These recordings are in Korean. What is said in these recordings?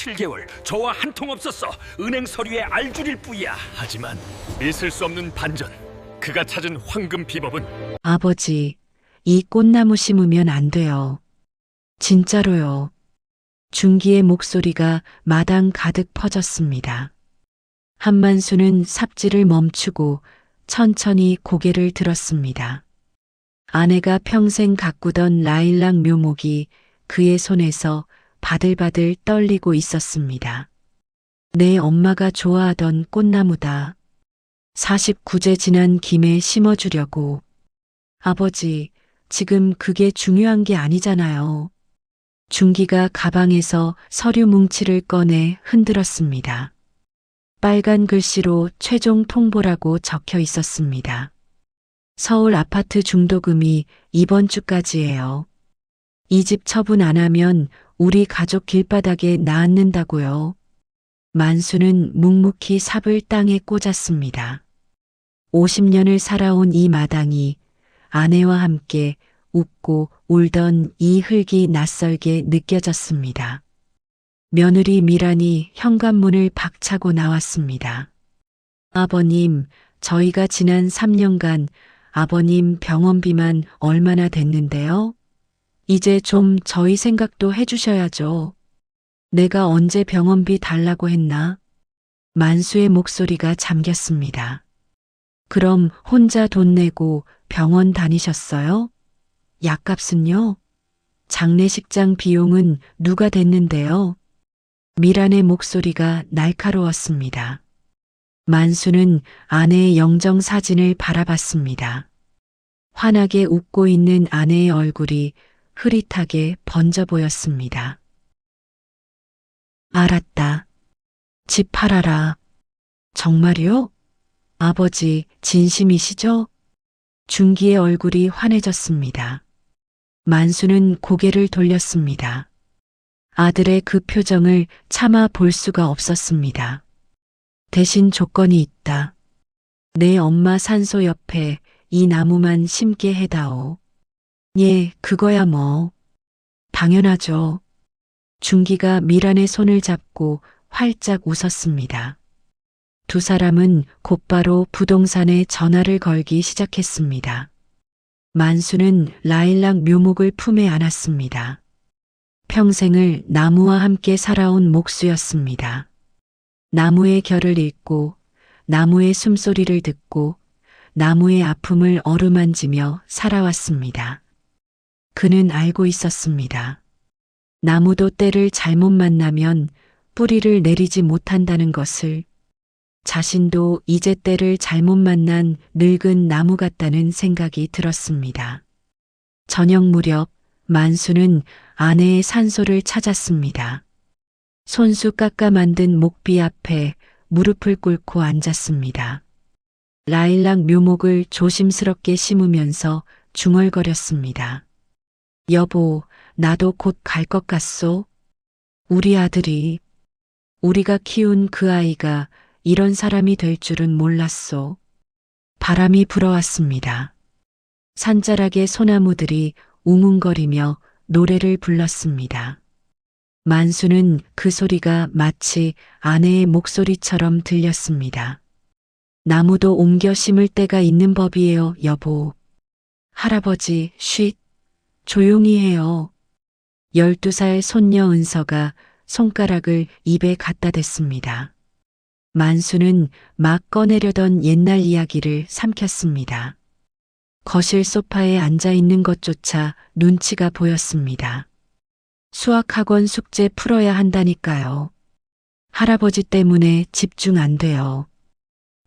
7개월 저와 한 통 없었어. 은행 서류에 알줄일 뿐이야. 하지만 믿을 수 없는 반전. 그가 찾은 황금 비법은 아버지, 이 꽃나무 심으면 안 돼요. 진짜로요. 준기의 목소리가 마당 가득 퍼졌습니다. 한만수는 삽질을 멈추고 천천히 고개를 들었습니다. 아내가 평생 가꾸던 라일락 묘목이 그의 손에서 바들바들 떨리고 있었습니다. 내 엄마가 좋아하던 꽃나무다. 49제 지난 김에 심어주려고. 아버지, 지금 그게 중요한 게 아니잖아요. 준기가 가방에서 서류 뭉치를 꺼내 흔들었습니다. 빨간 글씨로 최종 통보라고 적혀 있었습니다. 서울 아파트 중도금이 이번 주까지예요. 이 집 처분 안 하면 우리 가족 길바닥에 낳는다고요. 만수는 묵묵히 삽을 땅에 꽂았습니다. 50년을 살아온 이 마당이 아내와 함께 웃고 울던 이 흙이 낯설게 느껴졌습니다. 며느리 미란이 현관문을 박차고 나왔습니다. 아버님, 저희가 지난 3년간 아버님 병원비만 얼마나 됐는데요? 이제 좀 저희 생각도 해주셔야죠. 내가 언제 병원비 달라고 했나? 만수의 목소리가 잠겼습니다. 그럼 혼자 돈 내고 병원 다니셨어요? 약값은요? 장례식장 비용은 누가 댔는데요? 미란의 목소리가 날카로웠습니다. 만수는 아내의 영정 사진을 바라봤습니다. 환하게 웃고 있는 아내의 얼굴이 흐릿하게 번져 보였습니다. 알았다. 집 팔아라. 정말요? 아버지, 진심이시죠? 준기의 얼굴이 환해졌습니다. 만수는 고개를 돌렸습니다. 아들의 그 표정을 차마 볼 수가 없었습니다. 대신 조건이 있다. 내 엄마 산소 옆에 이 나무만 심게 해다오. 예, 그거야 뭐. 당연하죠. 준기가 미란의 손을 잡고 활짝 웃었습니다. 두 사람은 곧바로 부동산에 전화를 걸기 시작했습니다. 만수는 라일락 묘목을 품에 안았습니다. 평생을 나무와 함께 살아온 목수였습니다. 나무의 결을 읽고 나무의 숨소리를 듣고 나무의 아픔을 어루만지며 살아왔습니다. 그는 알고 있었습니다. 나무도 때를 잘못 만나면 뿌리를 내리지 못한다는 것을, 자신도 이제 때를 잘못 만난 늙은 나무 같다는 생각이 들었습니다. 저녁 무렵 만수는 아내의 산소를 찾았습니다. 손수 깎아 만든 목비 앞에 무릎을 꿇고 앉았습니다. 라일락 묘목을 조심스럽게 심으면서 중얼거렸습니다. 여보, 나도 곧 갈 것 같소? 우리 아들이, 우리가 키운 그 아이가 이런 사람이 될 줄은 몰랐소. 바람이 불어왔습니다. 산자락의 소나무들이 웅웅거리며 노래를 불렀습니다. 만수는 그 소리가 마치 아내의 목소리처럼 들렸습니다. 나무도 옮겨 심을 때가 있는 법이에요, 여보. 할아버지, 쉿. 조용히 해요. 12살 손녀 은서가 손가락을 입에 갖다 댔습니다. 만수는 막 꺼내려던 옛날 이야기를 삼켰습니다. 거실 소파에 앉아 있는 것조차 눈치가 보였습니다. 수학학원 숙제 풀어야 한다니까요. 할아버지 때문에 집중 안 돼요.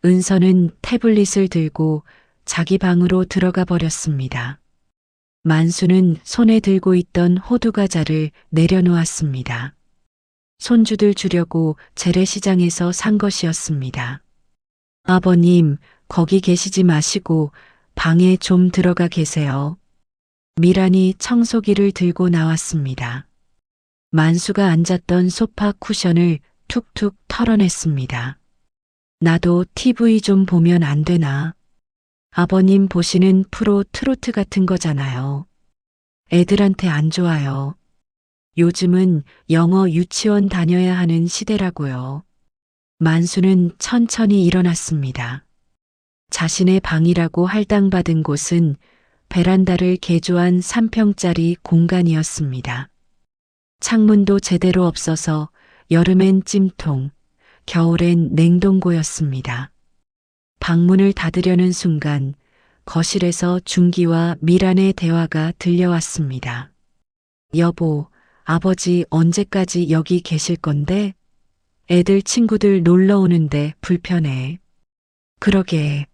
은서는 태블릿을 들고 자기 방으로 들어가 버렸습니다. 만수는 손에 들고 있던 호두과자를 내려놓았습니다. 손주들 주려고 재래시장에서 산 것이었습니다. 아버님, 거기 계시지 마시고 방에 좀 들어가 계세요. 미란이 청소기를 들고 나왔습니다. 만수가 앉았던 소파 쿠션을 툭툭 털어냈습니다. 나도 TV 좀 보면 안 되나? 아버님 보시는 프로 트로트 같은 거잖아요. 애들한테 안 좋아요. 요즘은 영어 유치원 다녀야 하는 시대라고요. 만수는 천천히 일어났습니다. 자신의 방이라고 할당받은 곳은 베란다를 개조한 3평짜리 공간이었습니다. 창문도 제대로 없어서 여름엔 찜통, 겨울엔 냉동고였습니다. 방문을 닫으려는 순간 거실에서 준기와 미란의 대화가 들려왔습니다. 여보, 아버지 언제까지 여기 계실 건데? 애들 친구들 놀러 오는데 불편해. 그러게.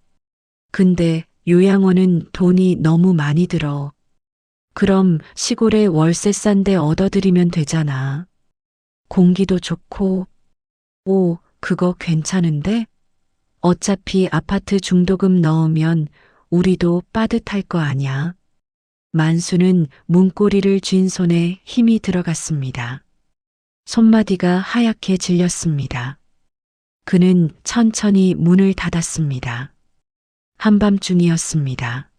근데 요양원은 돈이 너무 많이 들어. 그럼 시골에 월세 싼 데 얻어들이면 되잖아. 공기도 좋고. 오, 그거 괜찮은데? 어차피 아파트 중도금 넣으면 우리도 빠듯할 거 아냐. 만수는 문고리를 쥔 손에 힘이 들어갔습니다. 손마디가 하얗게 질렸습니다. 그는 천천히 문을 닫았습니다. 한밤중이었습니다.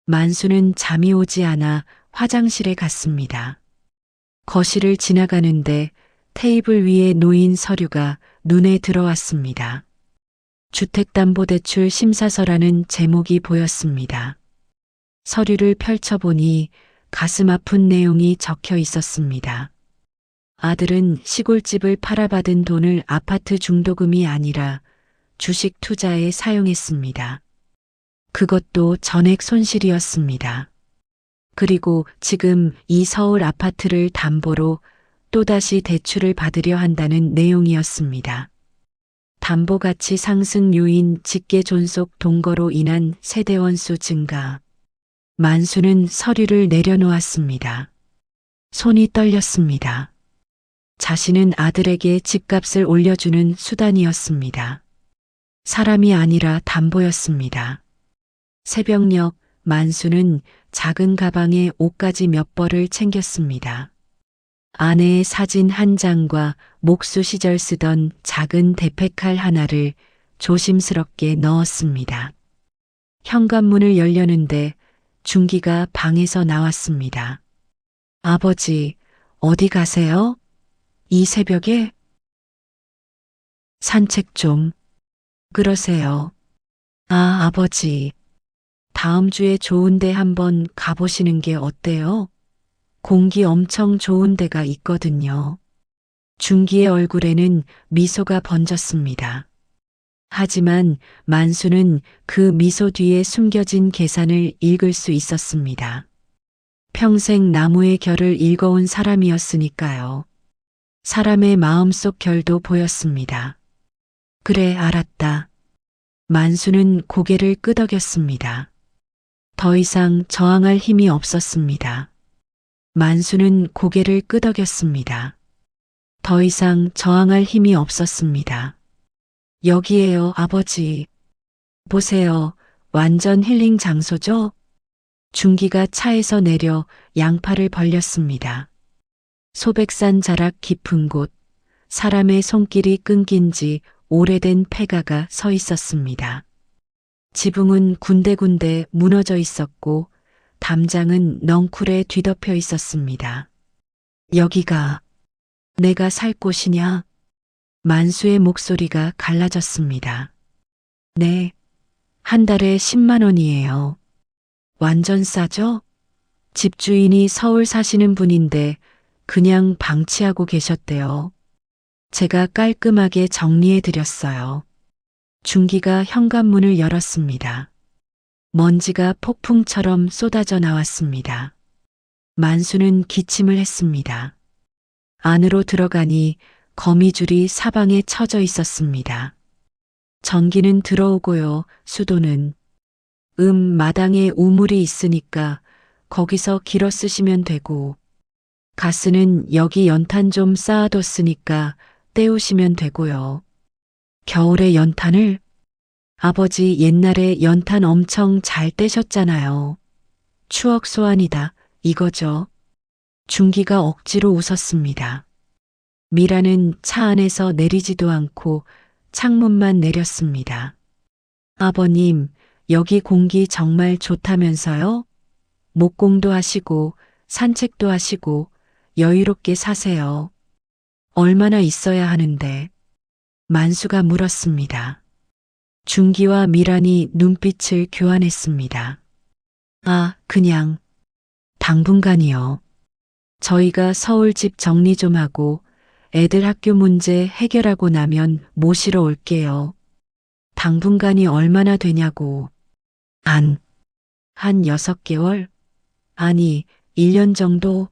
만수는 잠이 오지 않아 화장실에 갔습니다. 거실을 지나가는데 테이블 위에 놓인 서류가 눈에 들어왔습니다. 주택담보대출 심사서라는 제목이 보였습니다. 서류를 펼쳐보니 가슴 아픈 내용이 적혀 있었습니다. 아들은 시골집을 팔아받은 돈을 아파트 중도금이 아니라 주식 투자에 사용했습니다. 그것도 전액 손실이었습니다. 그리고 지금 이 서울 아파트를 담보로 또다시 대출을 받으려 한다는 내용이었습니다. 담보가치 상승 요인 직계 존속 동거로 인한 세대원수 증가. 만수는 서류를 내려놓았습니다. 손이 떨렸습니다. 자신은 아들에게 집값을 올려주는 수단이었습니다. 사람이 아니라 담보였습니다. 새벽녘 만수는 작은 가방에 옷가지 몇 벌을 챙겼습니다. 아내의 사진 한 장과 목수 시절 쓰던 작은 대패칼 하나를 조심스럽게 넣었습니다. 현관문을 열려는데 준기가 방에서 나왔습니다. 아버지, 어디 가세요? 이 새벽에? 산책 좀. 그러세요. 아, 아버지. 다음 주에 좋은 데 한번 가보시는 게 어때요? 공기 엄청 좋은 데가 있거든요. 준기의 얼굴에는 미소가 번졌습니다. 하지만 만수는 그 미소 뒤에 숨겨진 계산을 읽을 수 있었습니다. 평생 나무의 결을 읽어온 사람이었으니까요. 사람의 마음속 결도 보였습니다. 그래, 알았다. 만수는 고개를 끄덕였습니다. 더 이상 저항할 힘이 없었습니다. 만수는 고개를 끄덕였습니다. 더 이상 저항할 힘이 없었습니다. 여기에요, 아버지. 보세요. 완전 힐링 장소죠? 준기가 차에서 내려 양팔을 벌렸습니다. 소백산 자락 깊은 곳, 사람의 손길이 끊긴 지 오래된 폐가가 서 있었습니다. 지붕은 군데군데 무너져 있었고 담장은 넝쿨에 뒤덮여 있었습니다. 여기가 내가 살 곳이냐? 만수의 목소리가 갈라졌습니다. 네, 한 달에 10만 원이에요. 완전 싸죠? 집주인이 서울 사시는 분인데 그냥 방치하고 계셨대요. 제가 깔끔하게 정리해 드렸어요. 준기가 현관문을 열었습니다. 먼지가 폭풍처럼 쏟아져 나왔습니다. 만수는 기침을 했습니다. 안으로 들어가니 거미줄이 사방에 쳐져 있었습니다. 전기는 들어오고요, 수도는. 마당에 우물이 있으니까 거기서 길어 쓰시면 되고, 가스는 여기 연탄 좀 쌓아뒀으니까 때우시면 되고요. 겨울에 연탄을? 아버지 옛날에 연탄 엄청 잘 떼셨잖아요. 추억 소환이다, 이거죠. 준기가 억지로 웃었습니다. 미라는 차 안에서 내리지도 않고 창문만 내렸습니다. 아버님, 여기 공기 정말 좋다면서요? 목공도 하시고 산책도 하시고 여유롭게 사세요. 얼마나 있어야 하는데? 만수가 물었습니다. 준기와 미란이 눈빛을 교환했습니다. 아, 그냥 당분간이요. 저희가 서울 집 정리 좀 하고 애들 학교 문제 해결하고 나면 모시러 올게요. 당분간이 얼마나 되냐고. 한 6개월? 아니, 1년 정도?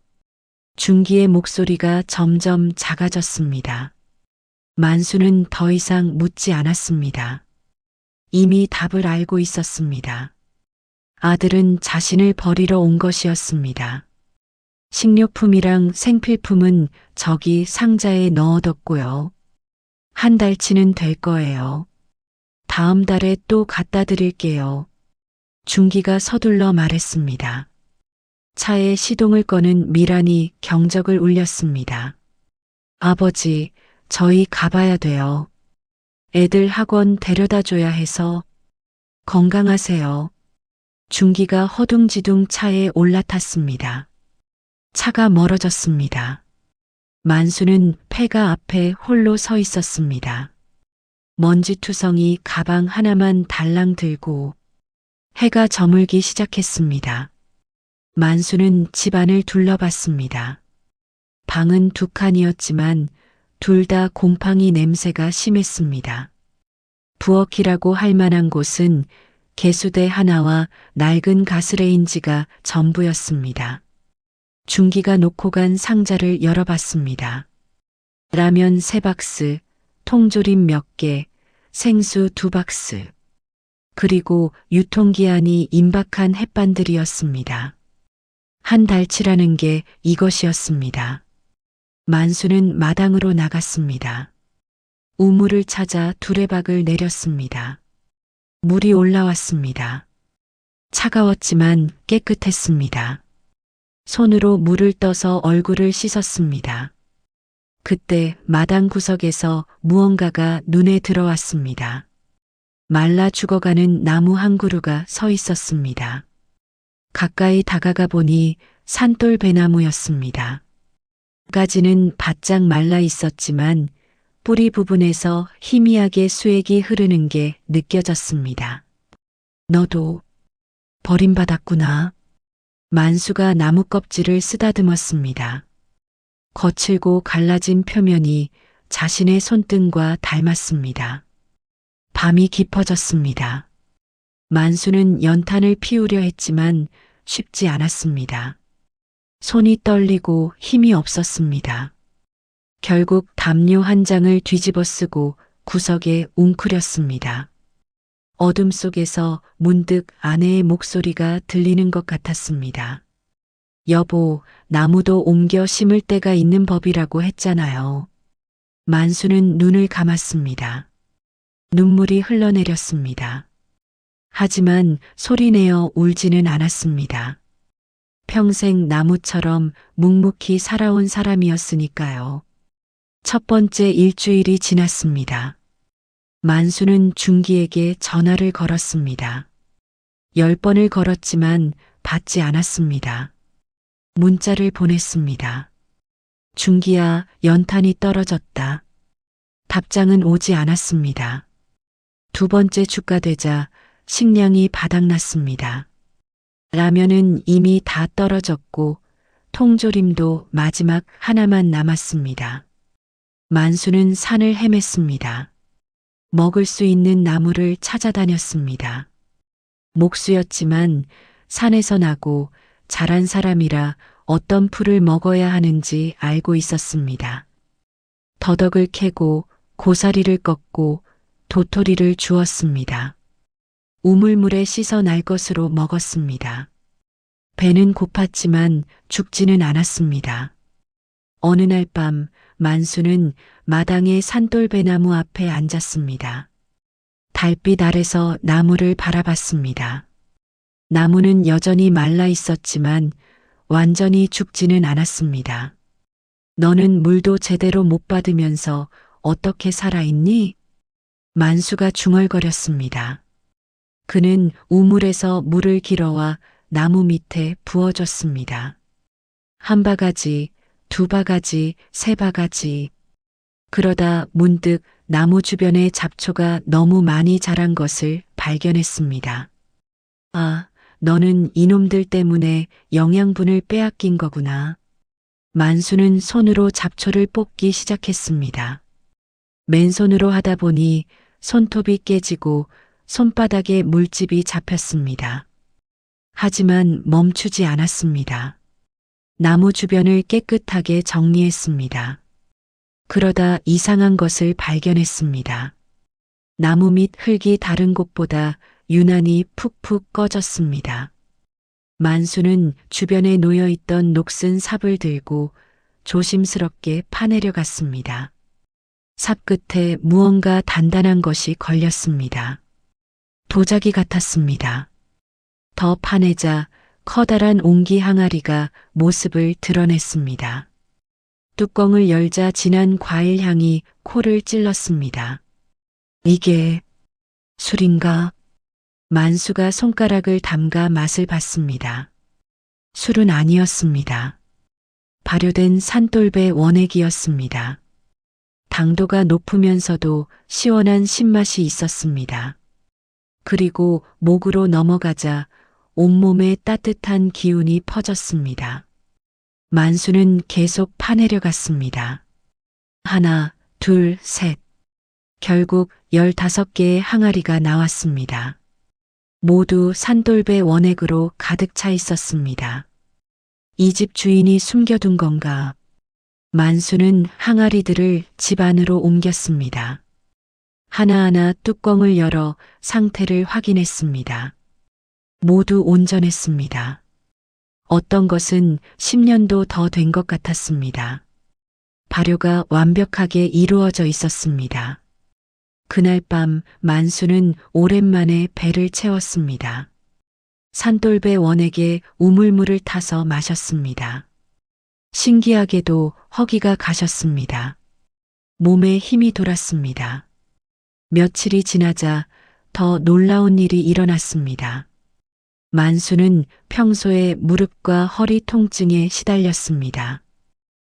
준기의 목소리가 점점 작아졌습니다. 만수는 더 이상 묻지 않았습니다. 이미 답을 알고 있었습니다. 아들은 자신을 버리러 온 것이었습니다. 식료품이랑 생필품은 저기 상자에 넣어뒀고요. 한 달치는 될 거예요. 다음 달에 또 갖다 드릴게요. 준기가 서둘러 말했습니다. 차에 시동을 거는 미란이 경적을 울렸습니다. 아버지, 저희 가봐야 돼요. 애들 학원 데려다 줘야 해서. 건강하세요. 준기가 허둥지둥 차에 올라탔습니다. 차가 멀어졌습니다. 만수는 폐가 앞에 홀로 서 있었습니다. 먼지투성이 가방 하나만 달랑 들고 해가 저물기 시작했습니다. 만수는 집안을 둘러봤습니다. 방은 2칸이었지만 둘 다 곰팡이 냄새가 심했습니다. 부엌이라고 할 만한 곳은 개수대 하나와 낡은 가스레인지가 전부였습니다. 준기가 놓고 간 상자를 열어봤습니다. 라면 3박스, 통조림 몇 개, 생수 2박스. 그리고 유통기한이 임박한 햇반들이었습니다. 한 달치라는 게 이것이었습니다. 만수는 마당으로 나갔습니다. 우물을 찾아 두레박을 내렸습니다. 물이 올라왔습니다. 차가웠지만 깨끗했습니다. 손으로 물을 떠서 얼굴을 씻었습니다. 그때 마당 구석에서 무언가가 눈에 들어왔습니다. 말라 죽어가는 나무 한 그루가 서 있었습니다. 가까이 다가가 보니 산돌배나무였습니다. 가지는 바짝 말라 있었지만 뿌리 부분에서 희미하게 수액이 흐르는 게 느껴졌습니다. 너도 버림받았구나. 만수가 나무 껍질을 쓰다듬었습니다. 거칠고 갈라진 표면이 자신의 손등과 닮았습니다. 밤이 깊어졌습니다. 만수는 연탄을 피우려 했지만 쉽지 않았습니다. 손이 떨리고 힘이 없었습니다. 결국 담요 한 장을 뒤집어 쓰고 구석에 웅크렸습니다. 어둠 속에서 문득 아내의 목소리가 들리는 것 같았습니다. 여보, 나무도 옮겨 심을 때가 있는 법이라고 했잖아요. 만수는 눈을 감았습니다. 눈물이 흘러내렸습니다. 하지만 소리내어 울지는 않았습니다. 평생 나무처럼 묵묵히 살아온 사람이었으니까요. 첫 번째 일주일이 지났습니다. 만수는 준기에게 전화를 걸었습니다. 10번을 걸었지만 받지 않았습니다. 문자를 보냈습니다. 준기야, 연탄이 떨어졌다. 답장은 오지 않았습니다. 2번째 주가 되자 식량이 바닥났습니다. 라면은 이미 다 떨어졌고 통조림도 마지막 하나만 남았습니다. 만수는 산을 헤맸습니다. 먹을 수 있는 나무를 찾아다녔습니다. 목수였지만 산에서 나고 자란 사람이라 어떤 풀을 먹어야 하는지 알고 있었습니다. 더덕을 캐고 고사리를 꺾고 도토리를 주었습니다. 우물물에 씻어 날 것으로 먹었습니다. 배는 고팠지만 죽지는 않았습니다. 어느 날 밤 만수는 마당의 산돌배나무 앞에 앉았습니다. 달빛 아래서 나무를 바라봤습니다. 나무는 여전히 말라 있었지만 완전히 죽지는 않았습니다. 너는 물도 제대로 못 받으면서 어떻게 살아있니? 만수가 중얼거렸습니다. 그는 우물에서 물을 길어와 나무 밑에 부어줬습니다. 한 바가지, 2바가지, 3바가지. 그러다 문득 나무 주변에 잡초가 너무 많이 자란 것을 발견했습니다. 아, 너는 이놈들 때문에 영양분을 빼앗긴 거구나. 만수는 손으로 잡초를 뽑기 시작했습니다. 맨손으로 하다 보니 손톱이 깨지고 손바닥에 물집이 잡혔습니다. 하지만 멈추지 않았습니다. 나무 주변을 깨끗하게 정리했습니다. 그러다 이상한 것을 발견했습니다. 나무 밑 흙이 다른 곳보다 유난히 푹푹 꺼졌습니다. 만수는 주변에 놓여있던 녹슨 삽을 들고 조심스럽게 파내려 갔습니다. 삽 끝에 무언가 단단한 것이 걸렸습니다. 도자기 같았습니다. 더 파내자 커다란 옹기 항아리가 모습을 드러냈습니다. 뚜껑을 열자 진한 과일 향이 코를 찔렀습니다. 이게 술인가? 만수가 손가락을 담가 맛을 봤습니다. 술은 아니었습니다. 발효된 산돌배 원액이었습니다. 당도가 높으면서도 시원한 신맛이 있었습니다. 그리고 목으로 넘어가자 온몸에 따뜻한 기운이 퍼졌습니다. 만수는 계속 파내려 갔습니다. 하나, 둘, 셋. 결국 15개의 항아리가 나왔습니다. 모두 산돌배 원액으로 가득 차 있었습니다. 이 집 주인이 숨겨둔 건가? 만수는 항아리들을 집 안으로 옮겼습니다. 하나하나 뚜껑을 열어 상태를 확인했습니다. 모두 온전했습니다. 어떤 것은 10년도 더 된 것 같았습니다. 발효가 완벽하게 이루어져 있었습니다. 그날 밤 만수는 오랜만에 배를 채웠습니다. 산돌배 원액에 우물물을 타서 마셨습니다. 신기하게도 허기가 가셨습니다. 몸에 힘이 돌았습니다. 며칠이 지나자 더 놀라운 일이 일어났습니다. 만수는 평소에 무릎과 허리 통증에 시달렸습니다.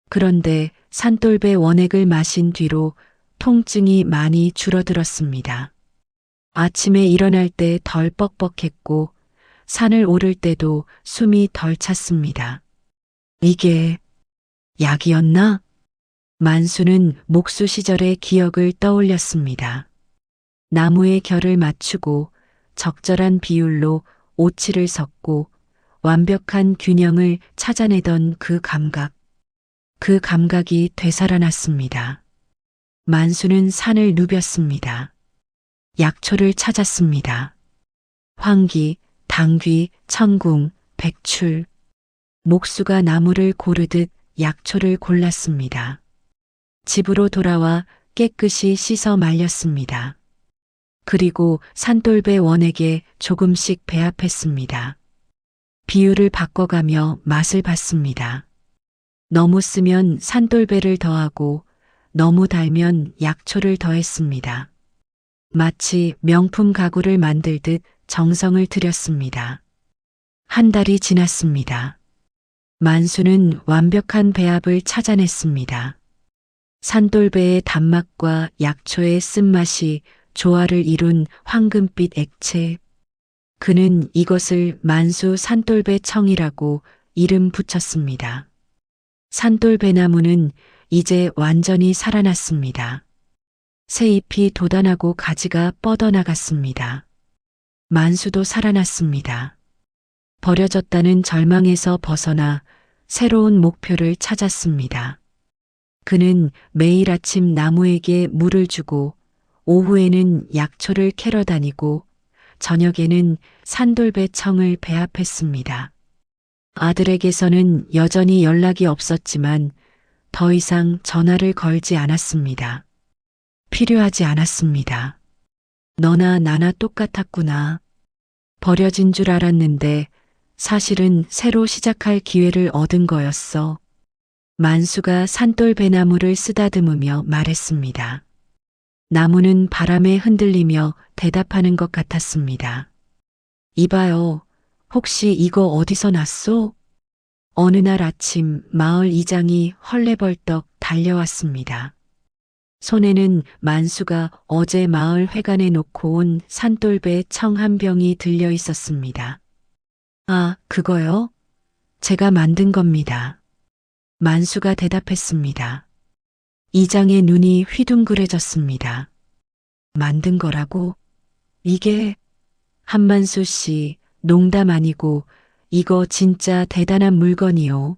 그런데 산돌배 원액을 마신 뒤로 통증이 많이 줄어들었습니다. 아침에 일어날 때 덜 뻑뻑했고 산을 오를 때도 숨이 덜 찼습니다. 이게 약이었나? 만수는 목수 시절의 기억을 떠올렸습니다. 나무의 결을 맞추고 적절한 비율로 오치를 섞고 완벽한 균형을 찾아내던 그 감각이 되살아났습니다. 만수는 산을 누볐습니다. 약초를 찾았습니다. 황기, 당귀, 청궁, 백출. 목수가 나무를 고르듯 약초를 골랐습니다. 집으로 돌아와 깨끗이 씻어 말렸습니다. 그리고 산돌배 원액에 조금씩 배합했습니다. 비율을 바꿔가며 맛을 봤습니다. 너무 쓰면 산돌배를 더하고 너무 달면 약초를 더했습니다. 마치 명품 가구를 만들듯 정성을 들였습니다. 한 달이 지났습니다. 만수는 완벽한 배합을 찾아냈습니다. 산돌배의 단맛과 약초의 쓴맛이 조화를 이룬 황금빛 액체. 그는 이것을 만수 산돌배청이라고 이름 붙였습니다. 산돌배나무는 이제 완전히 살아났습니다. 새 잎이 돋아나고 가지가 뻗어나갔습니다. 만수도 살아났습니다. 버려졌다는 절망에서 벗어나 새로운 목표를 찾았습니다. 그는 매일 아침 나무에게 물을 주고 오후에는 약초를 캐러 다니고 저녁에는 산돌배청을 배합했습니다. 아들에게서는 여전히 연락이 없었지만 더 이상 전화를 걸지 않았습니다. 필요하지 않았습니다. 너나 나나 똑같았구나. 버려진 줄 알았는데 사실은 새로 시작할 기회를 얻은 거였어. 만수가 산돌배나무를 쓰다듬으며 말했습니다. 나무는 바람에 흔들리며 대답하는 것 같았습니다. 이봐요. 혹시 이거 어디서 났소? 어느 날 아침 마을 이장이 헐레벌떡 달려왔습니다. 손에는 만수가 어제 마을 회관에 놓고 온 산돌배 청 한 병이 들려 있었습니다. 아, 그거요? 제가 만든 겁니다. 만수가 대답했습니다. 이장의 눈이 휘둥그레졌습니다. 만든 거라고? 이게 한만수 씨, 농담 아니고 이거 진짜 대단한 물건이요.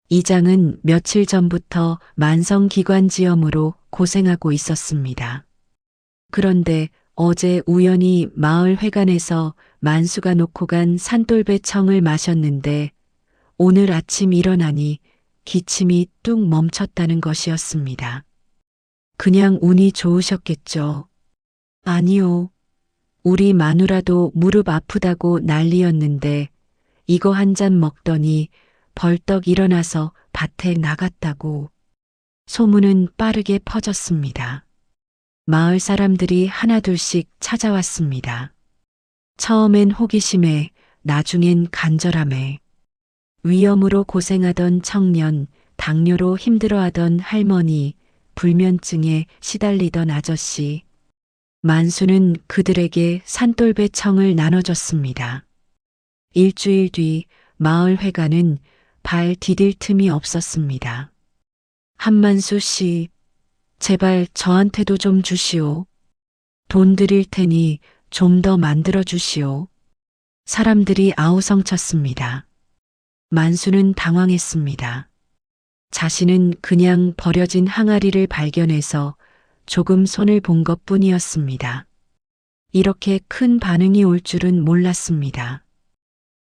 이장은 며칠 전부터 만성기관지염으로 고생하고 있었습니다. 그런데 어제 우연히 마을 회관에서 만수가 놓고 간 산돌배청을 마셨는데 오늘 아침 일어나니 기침이 뚝 멈췄다는 것이었습니다. 그냥 운이 좋으셨겠죠. 아니요. 우리 마누라도 무릎 아프다고 난리였는데 이거 한 잔 먹더니 벌떡 일어나서 밭에 나갔다고. 소문은 빠르게 퍼졌습니다. 마을 사람들이 하나둘씩 찾아왔습니다. 처음엔 호기심에, 나중엔 간절함에. 위염으로 고생하던 청년, 당뇨로 힘들어하던 할머니, 불면증에 시달리던 아저씨. 만수는 그들에게 산돌배청을 나눠줬습니다. 일주일 뒤 마을 회관은 발 디딜 틈이 없었습니다. 한만수 씨, 제발 저한테도 좀 주시오. 돈 드릴 테니 좀 더 만들어 주시오. 사람들이 아우성쳤습니다. 만수는 당황했습니다. 자신은 그냥 버려진 항아리를 발견해서 조금 손을 본 것뿐이었습니다. 이렇게 큰 반응이 올 줄은 몰랐습니다.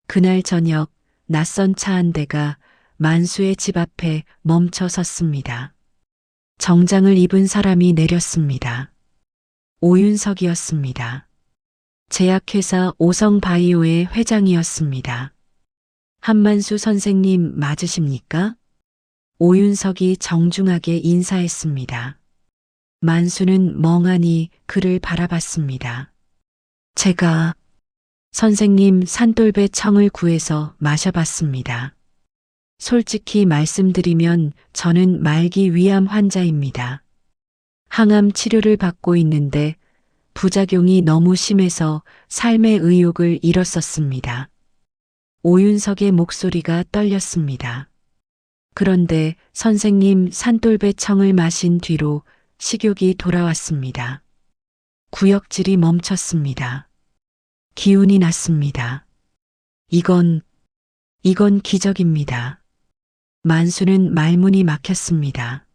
그날 저녁 낯선 차 한 대가 만수의 집 앞에 멈춰 섰습니다. 정장을 입은 사람이 내렸습니다. 오윤석이었습니다. 제약회사 오성바이오의 회장이었습니다. 한만수 선생님 맞으십니까? 오윤석이 정중하게 인사했습니다. 만수는 멍하니 그를 바라봤습니다. 제가 선생님 산돌배 청을 구해서 마셔봤습니다. 솔직히 말씀드리면 저는 말기 위암 환자입니다. 항암 치료를 받고 있는데 부작용이 너무 심해서 삶의 의욕을 잃었었습니다. 오윤석의 목소리가 떨렸습니다. 그런데 선생님 산돌배 청을 마신 뒤로 식욕이 돌아왔습니다. 구역질이 멈췄습니다. 기운이 났습니다. 이건 기적입니다. 만수는 말문이 막혔습니다.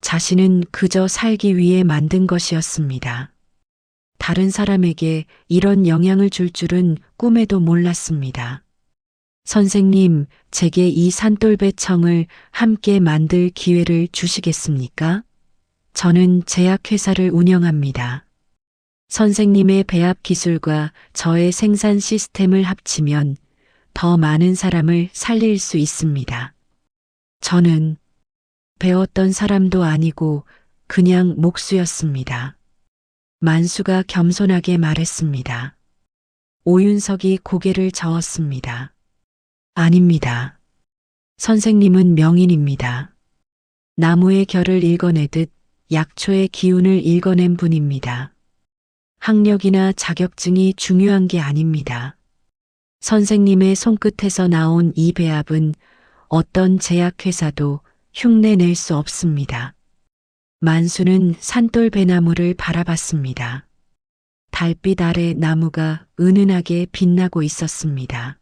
자신은 그저 살기 위해 만든 것이었습니다. 다른 사람에게 이런 영향을 줄 줄은 꿈에도 몰랐습니다. 선생님, 제게 이 산돌배청을 함께 만들 기회를 주시겠습니까? 저는 제약회사를 운영합니다. 선생님의 배합 기술과 저의 생산 시스템을 합치면 더 많은 사람을 살릴 수 있습니다. 저는 배웠던 사람도 아니고 그냥 목수였습니다. 만수가 겸손하게 말했습니다. 오윤석이 고개를 저었습니다. 아닙니다. 선생님은 명인입니다. 나무의 결을 읽어내듯 약초의 기운을 읽어낸 분입니다. 학력이나 자격증이 중요한 게 아닙니다. 선생님의 손끝에서 나온 이 배합은 어떤 제약회사도 흉내낼 수 없습니다. 만수는 산돌배나무를 바라봤습니다. 달빛 아래 나무가 은은하게 빛나고 있었습니다.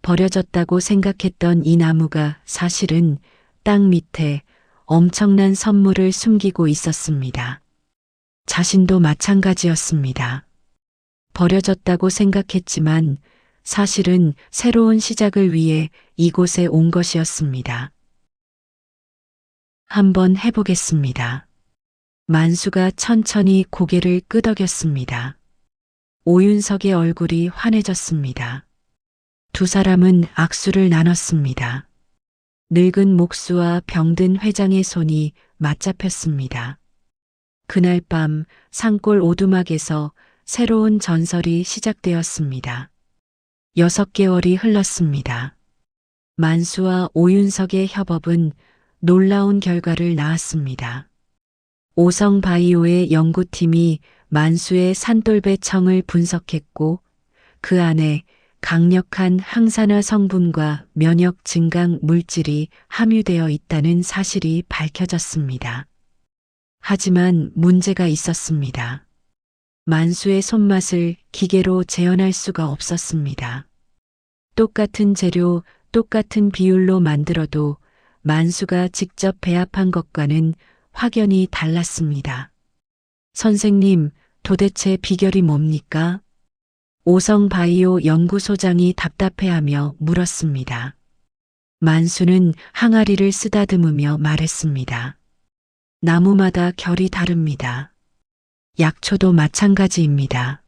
버려졌다고 생각했던 이 나무가 사실은 땅 밑에 엄청난 선물을 숨기고 있었습니다. 자신도 마찬가지였습니다. 버려졌다고 생각했지만 사실은 새로운 시작을 위해 이곳에 온 것이었습니다. 한번 해보겠습니다. 만수가 천천히 고개를 끄덕였습니다. 오윤석의 얼굴이 환해졌습니다. 두 사람은 악수를 나눴습니다. 늙은 목수와 병든 회장의 손이 맞잡혔습니다. 그날 밤 산골 오두막에서 새로운 전설이 시작되었습니다. 6개월이 흘렀습니다. 만수와 오윤석의 협업은 놀라운 결과를 낳았습니다. 오성바이오의 연구팀이 만수의 산돌배청을 분석했고 그 안에 강력한 항산화 성분과 면역 증강 물질이 함유되어 있다는 사실이 밝혀졌습니다. 하지만 문제가 있었습니다. 만수의 손맛을 기계로 재현할 수가 없었습니다. 똑같은 재료, 똑같은 비율로 만들어도 만수가 직접 배합한 것과는 확연히 달랐습니다. 선생님, 도대체 비결이 뭡니까? 오성바이오 연구소장이 답답해하며 물었습니다. 만수는 항아리를 쓰다듬으며 말했습니다. 나무마다 결이 다릅니다. 약초도 마찬가지입니다.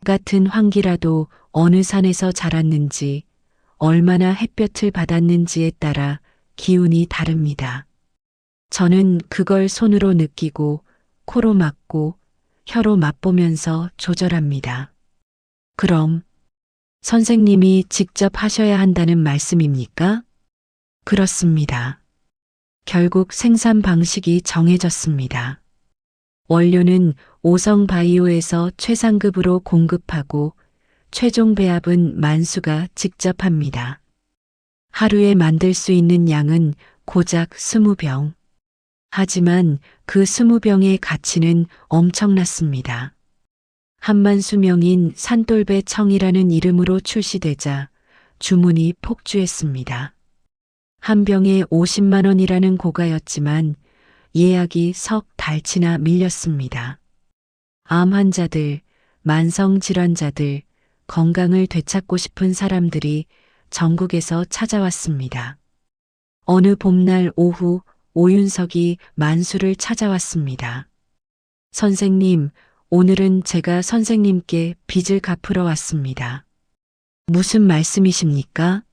같은 황기라도 어느 산에서 자랐는지, 얼마나 햇볕을 받았는지에 따라 기운이 다릅니다. 저는 그걸 손으로 느끼고, 코로 맡고, 혀로 맛보면서 조절합니다. 그럼 선생님이 직접 하셔야 한다는 말씀입니까? 그렇습니다. 결국 생산 방식이 정해졌습니다. 원료는 오성바이오에서 최상급으로 공급하고 최종 배합은 만수가 직접 합니다. 하루에 만들 수 있는 양은 고작 20병. 하지만 그 20병의 가치는 엄청났습니다. 한만수명인 산돌배청이라는 이름으로 출시되자 주문이 폭주했습니다. 한 병에 50만 원이라는 고가였지만 예약이 석 달치나 밀렸습니다. 암 환자들, 만성 질환자들, 건강을 되찾고 싶은 사람들이 전국에서 찾아왔습니다. 어느 봄날 오후 오윤석이 만수를 찾아왔습니다. 선생님, 오늘은 제가 선생님께 빚을 갚으러 왔습니다. 무슨 말씀이십니까?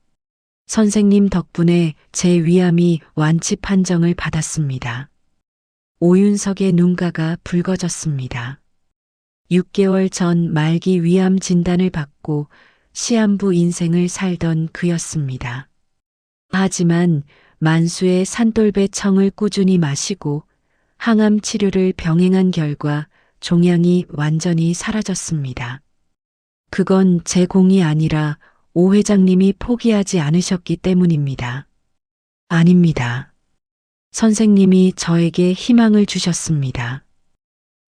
선생님 덕분에 제 위암이 완치 판정을 받았습니다. 오윤석의 눈가가 붉어졌습니다. 6개월 전 말기 위암 진단을 받고 시한부 인생을 살던 그였습니다. 하지만 만수의 산돌배청을 꾸준히 마시고 항암 치료를 병행한 결과 종양이 완전히 사라졌습니다. 그건 제 공이 아니라 오 회장님이 포기하지 않으셨기 때문입니다. 아닙니다. 선생님이 저에게 희망을 주셨습니다.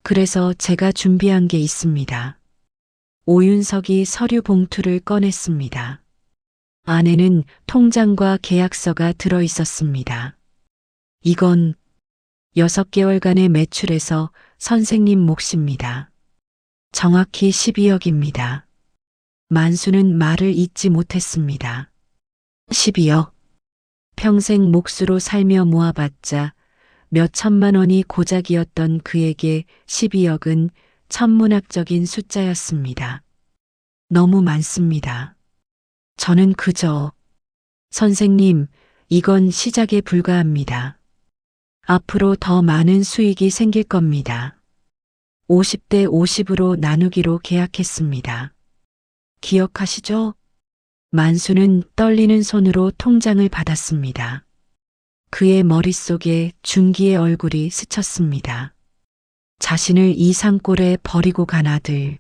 그래서 제가 준비한 게 있습니다. 오윤석이 서류 봉투를 꺼냈습니다. 안에는 통장과 계약서가 들어 있었습니다. 이건 6개월간의 매출에서 선생님 몫입니다. 정확히 12억입니다. 만수는 말을 잇지 못했습니다. 12억. 평생 몫으로 살며 모아봤자 몇 천만 원이 고작이었던 그에게 12억은 천문학적인 숫자였습니다. 너무 많습니다. 저는 그저 선생님, 이건 시작에 불과합니다. 앞으로 더 많은 수익이 생길 겁니다. 50대 50으로 나누기로 계약했습니다. 기억하시죠? 만수는 떨리는 손으로 통장을 받았습니다. 그의 머릿속에 준기의 얼굴이 스쳤습니다. 자신을 이 산골에 버리고 간 아들.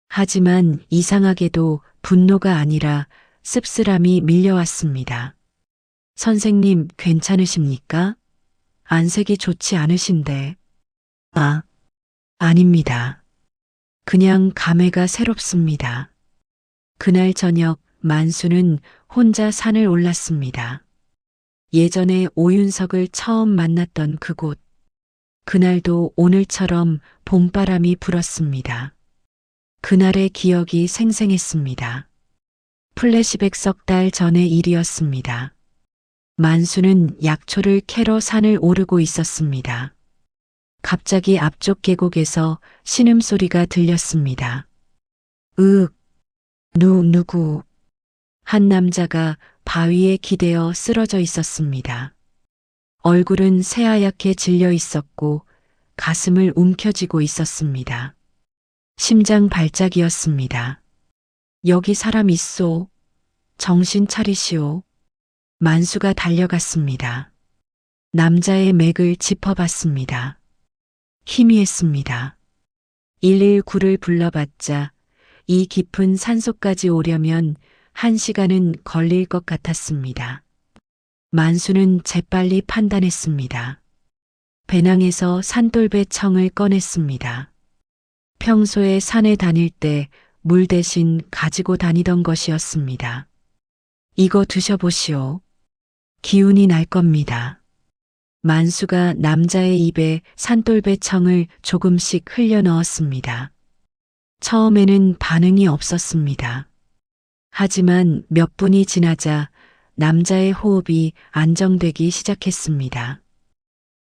하지만 이상하게도 분노가 아니라 씁쓸함이 밀려왔습니다. 선생님, 괜찮으십니까? 안색이 좋지 않으신데. 아닙니다. 그냥 감회가 새롭습니다. 그날 저녁 만수는 혼자 산을 올랐습니다. 예전에 오윤석을 처음 만났던 그곳. 그날도 오늘처럼 봄바람이 불었습니다. 그날의 기억이 생생했습니다. 플래시백 석 달 전의 일이었습니다. 만수는 약초를 캐러 산을 오르고 있었습니다. 갑자기 앞쪽 계곡에서 신음소리가 들렸습니다. 누구? 한 남자가 바위에 기대어 쓰러져 있었습니다. 얼굴은 새하얗게 질려 있었고 가슴을 움켜쥐고 있었습니다. 심장 발작이었습니다. 여기 사람 있소. 정신 차리시오. 만수가 달려갔습니다. 남자의 맥을 짚어봤습니다. 희미했습니다. 119를 불러봤자 이 깊은 산속까지 오려면 1시간은 걸릴 것 같았습니다. 만수는 재빨리 판단했습니다. 배낭에서 산돌배 청을 꺼냈습니다. 평소에 산에 다닐 때 물 대신 가지고 다니던 것이었습니다. 이거 드셔보시오. 기운이 날 겁니다. 만수가 남자의 입에 산돌배 청을 조금씩 흘려 넣었습니다. 처음에는 반응이 없었습니다. 하지만 몇 분이 지나자 남자의 호흡이 안정되기 시작했습니다.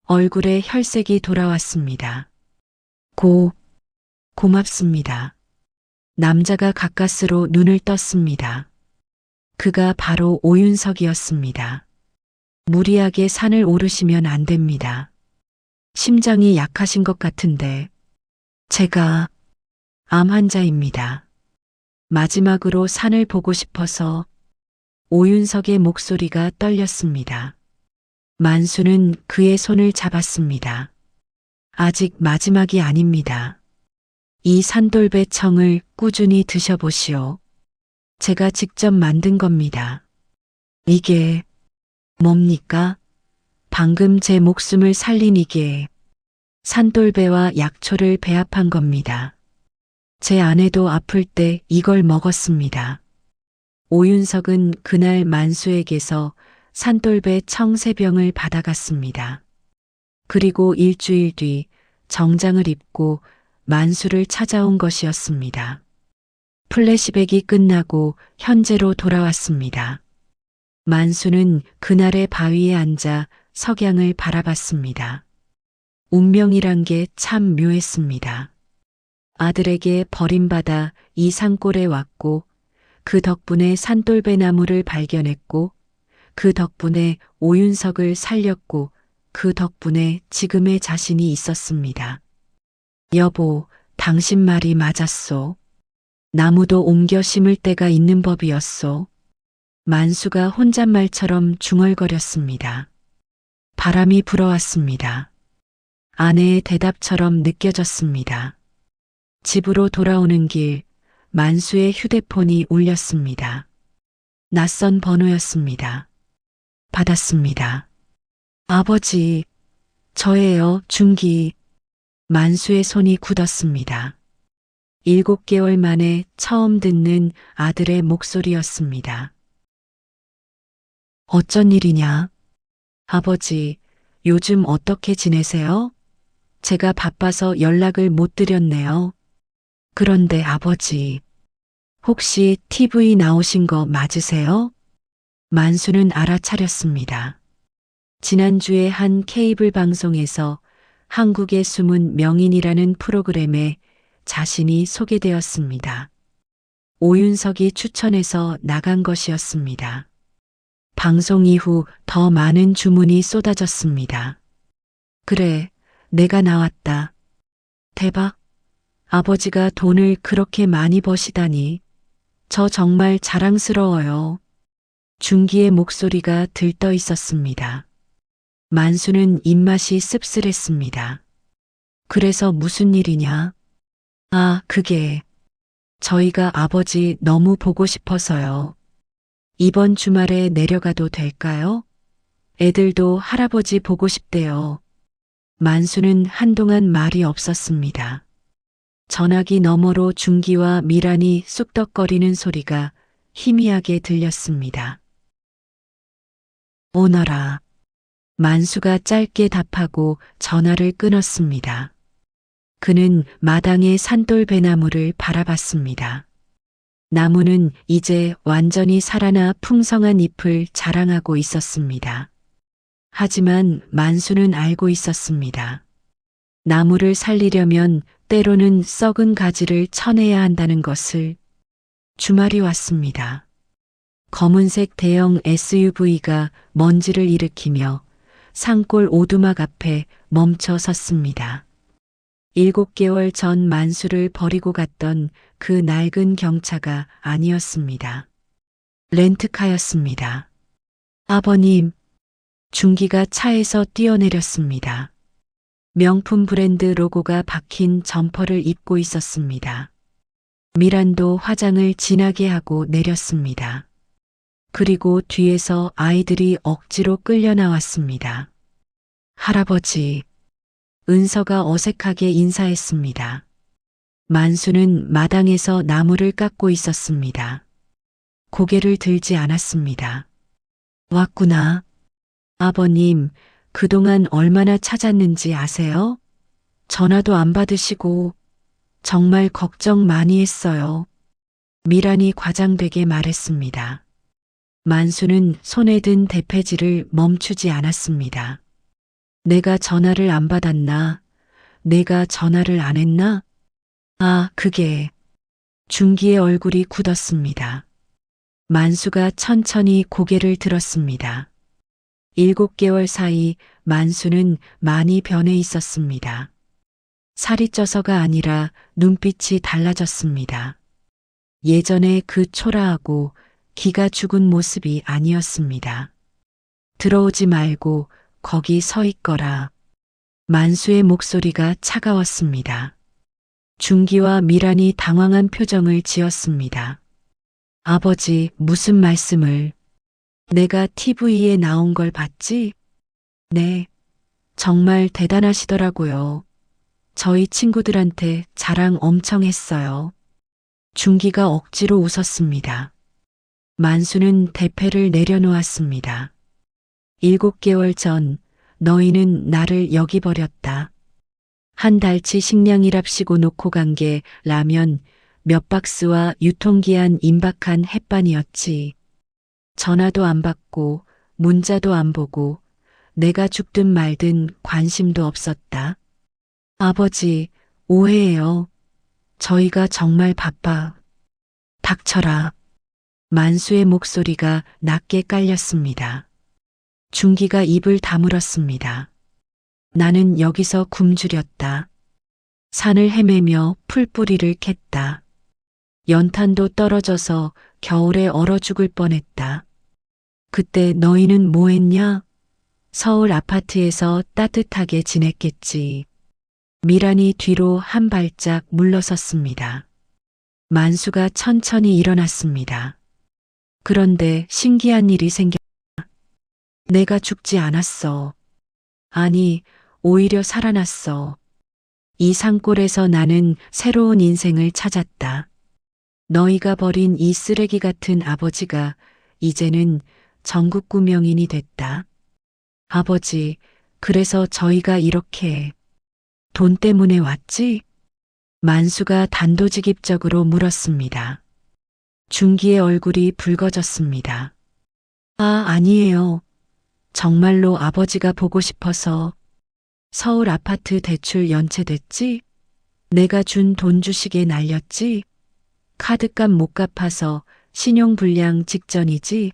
얼굴에 혈색이 돌아왔습니다. 고맙습니다. 남자가 가까스로 눈을 떴습니다. 그가 바로 오윤석이었습니다. 무리하게 산을 오르시면 안 됩니다. 심장이 약하신 것 같은데. 제가 암 환자입니다. 마지막으로 산을 보고 싶어서. 오윤석의 목소리가 떨렸습니다. 만수는 그의 손을 잡았습니다. 아직 마지막이 아닙니다. 이 산돌배 청을 꾸준히 드셔보시오. 제가 직접 만든 겁니다. 이게 뭡니까? 방금 제 목숨을 살린 이게 산돌배와 약초를 배합한 겁니다. 제 아내도 아플 때 이걸 먹었습니다. 오윤석은 그날 만수에게서 산돌배 청 3병을 받아갔습니다. 그리고 일주일 뒤 정장을 입고 만수를 찾아온 것이었습니다. 플래시백이 끝나고 현재로 돌아왔습니다. 만수는 그날의 바위에 앉아 석양을 바라봤습니다. 운명이란 게 참 묘했습니다. 아들에게 버림받아 이 산골에 왔고 그 덕분에 산돌배 나무를 발견했고 그 덕분에 오윤석을 살렸고 그 덕분에 지금의 자신이 있었습니다. 여보, 당신 말이 맞았소. 나무도 옮겨 심을 때가 있는 법이었소. 만수가 혼잣말처럼 중얼거렸습니다. 바람이 불어왔습니다. 아내의 대답처럼 느껴졌습니다. 집으로 돌아오는 길, 만수의 휴대폰이 울렸습니다. 낯선 번호였습니다. 받았습니다. 아버지, 저예요, 준기. 만수의 손이 굳었습니다. 7개월 만에 처음 듣는 아들의 목소리였습니다. 어쩐 일이냐? 아버지, 요즘 어떻게 지내세요? 제가 바빠서 연락을 못 드렸네요. 그런데 아버지, 혹시 TV 나오신 거 맞으세요? 만수는 알아차렸습니다. 지난주에 한 케이블 방송에서 한국의 숨은 명인이라는 프로그램에 자신이 소개되었습니다. 오윤석이 추천해서 나간 것이었습니다. 방송 이후 더 많은 주문이 쏟아졌습니다. 그래, 내가 나왔다. 대박. 아버지가 돈을 그렇게 많이 버시다니. 저 정말 자랑스러워요. 준기의 목소리가 들떠 있었습니다. 만수는 입맛이 씁쓸했습니다. 그래서 무슨 일이냐? 아, 그게 저희가 아버지 너무 보고 싶어서요. 이번 주말에 내려가도 될까요? 애들도 할아버지 보고 싶대요. 만수는 한동안 말이 없었습니다. 전화기 너머로 준기와 미란이 쑥덕거리는 소리가 희미하게 들렸습니다. 오너라. 만수가 짧게 답하고 전화를 끊었습니다. 그는 마당의 산돌배나무를 바라봤습니다. 나무는 이제 완전히 살아나 풍성한 잎을 자랑하고 있었습니다. 하지만 만수는 알고 있었습니다. 나무를 살리려면 때로는 썩은 가지를 쳐내야 한다는 것을. 주말이 왔습니다. 검은색 대형 SUV가 먼지를 일으키며 산골 오두막 앞에 멈춰 섰습니다. 7개월 전 만수를 버리고 갔던 그 낡은 경차가 아니었습니다. 렌트카였습니다. 아버님, 준기가 차에서 뛰어내렸습니다. 명품 브랜드 로고가 박힌 점퍼를 입고 있었습니다. 미란도 화장을 진하게 하고 내렸습니다. 그리고 뒤에서 아이들이 억지로 끌려 나왔습니다. 할아버지, 은서가 어색하게 인사했습니다. 만수는 마당에서 나무를 깎고 있었습니다. 고개를 들지 않았습니다. 왔구나. 아버님, 그동안 얼마나 찾았는지 아세요? 전화도 안 받으시고 정말 걱정 많이 했어요. 미란이 과장되게 말했습니다. 만수는 손에 든 대패지를 멈추지 않았습니다. 내가 전화를 안 받았나? 내가 전화를 안 했나? 아, 그게. 준기의 얼굴이 굳었습니다. 만수가 천천히 고개를 들었습니다. 7개월 사이 만수는 많이 변해 있었습니다. 살이 쪄서가 아니라 눈빛이 달라졌습니다. 예전에 그 초라하고 기가 죽은 모습이 아니었습니다. 들어오지 말고 거기 서 있거라. 만수의 목소리가 차가웠습니다. 준기와 미란이 당황한 표정을 지었습니다. 아버지, 무슨 말씀을? 내가 TV에 나온 걸 봤지? 네, 정말 대단하시더라고요. 저희 친구들한테 자랑 엄청 했어요. 준기가 억지로 웃었습니다. 만수는 대패를 내려놓았습니다. 7개월 전 너희는 나를 여기 버렸다. 한 달치 식량이랍시고 놓고 간 게 라면 몇 박스와 유통기한 임박한 햇반이었지. 전화도 안 받고 문자도 안 보고 내가 죽든 말든 관심도 없었다. 아버지, 오해해요. 저희가 정말 바빠. 닥쳐라. 만수의 목소리가 낮게 깔렸습니다. 준기가 입을 다물었습니다. 나는 여기서 굶주렸다. 산을 헤매며 풀뿌리를 캤다. 연탄도 떨어져서 겨울에 얼어 죽을 뻔했다. 그때 너희는 뭐 했냐? 서울 아파트에서 따뜻하게 지냈겠지. 미란이 뒤로 한 발짝 물러섰습니다. 만수가 천천히 일어났습니다. 그런데 신기한 일이 생겼다. 내가 죽지 않았어. 아니, 오히려 살아났어. 이 산골에서 나는 새로운 인생을 찾았다. 너희가 버린 이 쓰레기 같은 아버지가 이제는 전국구 명인이 됐다. 아버지, 그래서 저희가 이렇게 돈 때문에 왔지? 만수가 단도직입적으로 물었습니다. 준기의 얼굴이 붉어졌습니다. 아, 아니에요. 정말로 아버지가 보고 싶어서. 서울 아파트 대출 연체됐지? 내가 준 돈 주식에 날렸지? 카드값 못 갚아서 신용불량 직전이지?